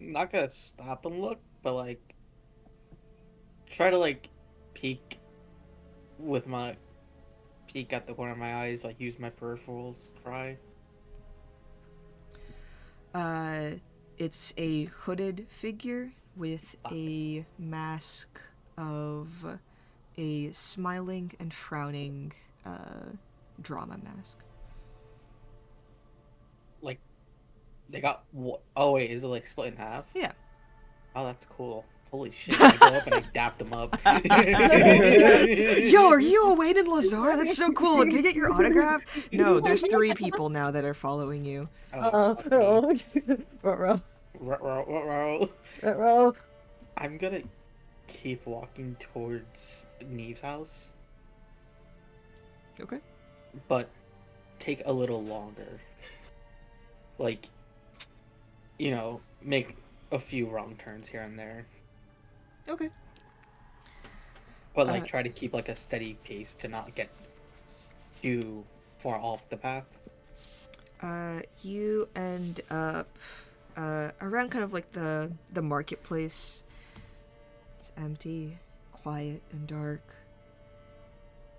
[SPEAKER 8] not gonna stop and look, but like try to like peek at the corner of my eyes, like use my peripherals, try.
[SPEAKER 1] It's a hooded figure with a mask of a smiling and frowning drama mask.
[SPEAKER 8] Like they got oh wait, is it like split in half?
[SPEAKER 1] Yeah.
[SPEAKER 8] Oh, that's cool. Holy shit, I go up and I dap them up.
[SPEAKER 1] Yo, are you Owain and Lazar? That's so cool. Can I get your autograph? No, there's 3 people now that are following you.
[SPEAKER 5] Ruh-roh.
[SPEAKER 8] Ruh-roh. I'm gonna keep walking towards Neve's house,
[SPEAKER 1] Okay.
[SPEAKER 8] but take a little longer. Like, you know, make a few wrong turns here and there.
[SPEAKER 1] Okay.
[SPEAKER 8] But like try to keep like a steady pace to not get too far off the path.
[SPEAKER 1] You end up around kind of like the marketplace. It's empty, quiet, and dark.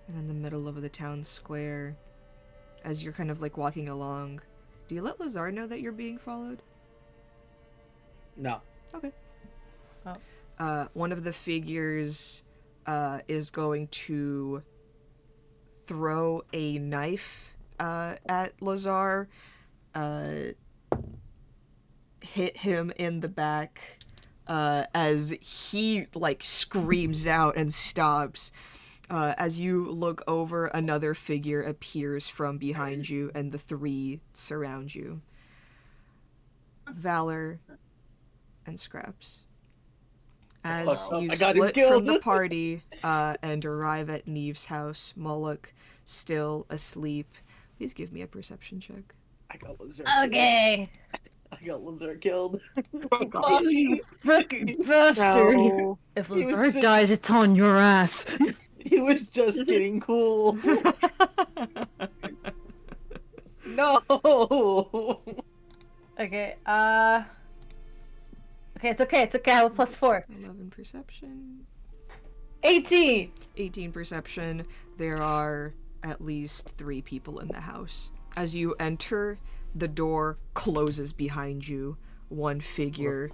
[SPEAKER 1] And in the middle of the town square, as you're kind of like walking along, do you let Lazar know that you're being followed?
[SPEAKER 8] No.
[SPEAKER 1] Okay.
[SPEAKER 5] Oh.
[SPEAKER 1] One of the figures is going to throw a knife at Lazar, hit him in the back as he like screams out and stops. As you look over, another figure appears from behind you, and the three surround you. Valor and Scraps. As you split from the party and arrive at Neve's house, Moloch still asleep. Please give me a perception check.
[SPEAKER 8] I got Lazar
[SPEAKER 5] Okay.
[SPEAKER 8] I got Lazar killed.
[SPEAKER 5] You fucking bastard.
[SPEAKER 2] No.
[SPEAKER 5] If Lazar dies, it's on your ass.
[SPEAKER 8] He was just getting cool. No.
[SPEAKER 5] Okay, okay, it's okay, I have a +4.
[SPEAKER 1] 11 perception.
[SPEAKER 5] 18!
[SPEAKER 1] 18 perception. There are at least 3 people in the house. As you enter, the door closes behind you. One figure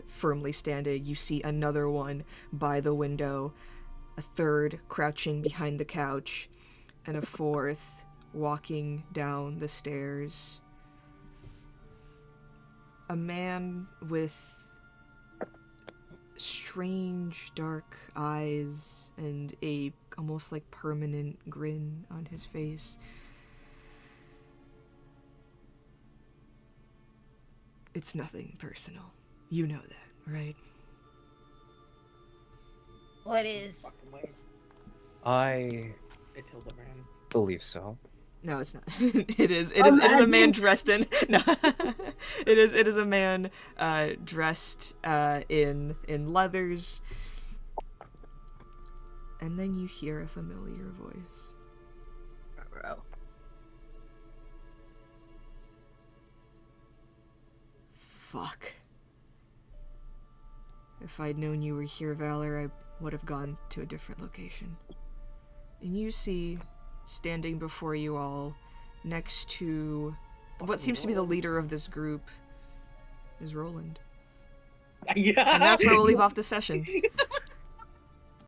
[SPEAKER 1] firmly standing. You see another one by the window. A third crouching behind the couch. And a fourth walking down the stairs. A man with strange dark eyes and a almost like permanent grin on his face. It's nothing personal. You know that, right?
[SPEAKER 5] What is?
[SPEAKER 4] I
[SPEAKER 8] It's Hildebrand.
[SPEAKER 4] believe so.
[SPEAKER 1] No, it's not. It is a man dressed in no. it is a man dressed in leathers. And then you hear a familiar voice.
[SPEAKER 5] Bro.
[SPEAKER 1] Fuck. If I'd known you were here, Valor, I would have gone to a different location. And you see, standing before you all, next to what seems to be the leader of this group, is Roland.
[SPEAKER 8] Yeah.
[SPEAKER 1] And that's where we'll leave off the session.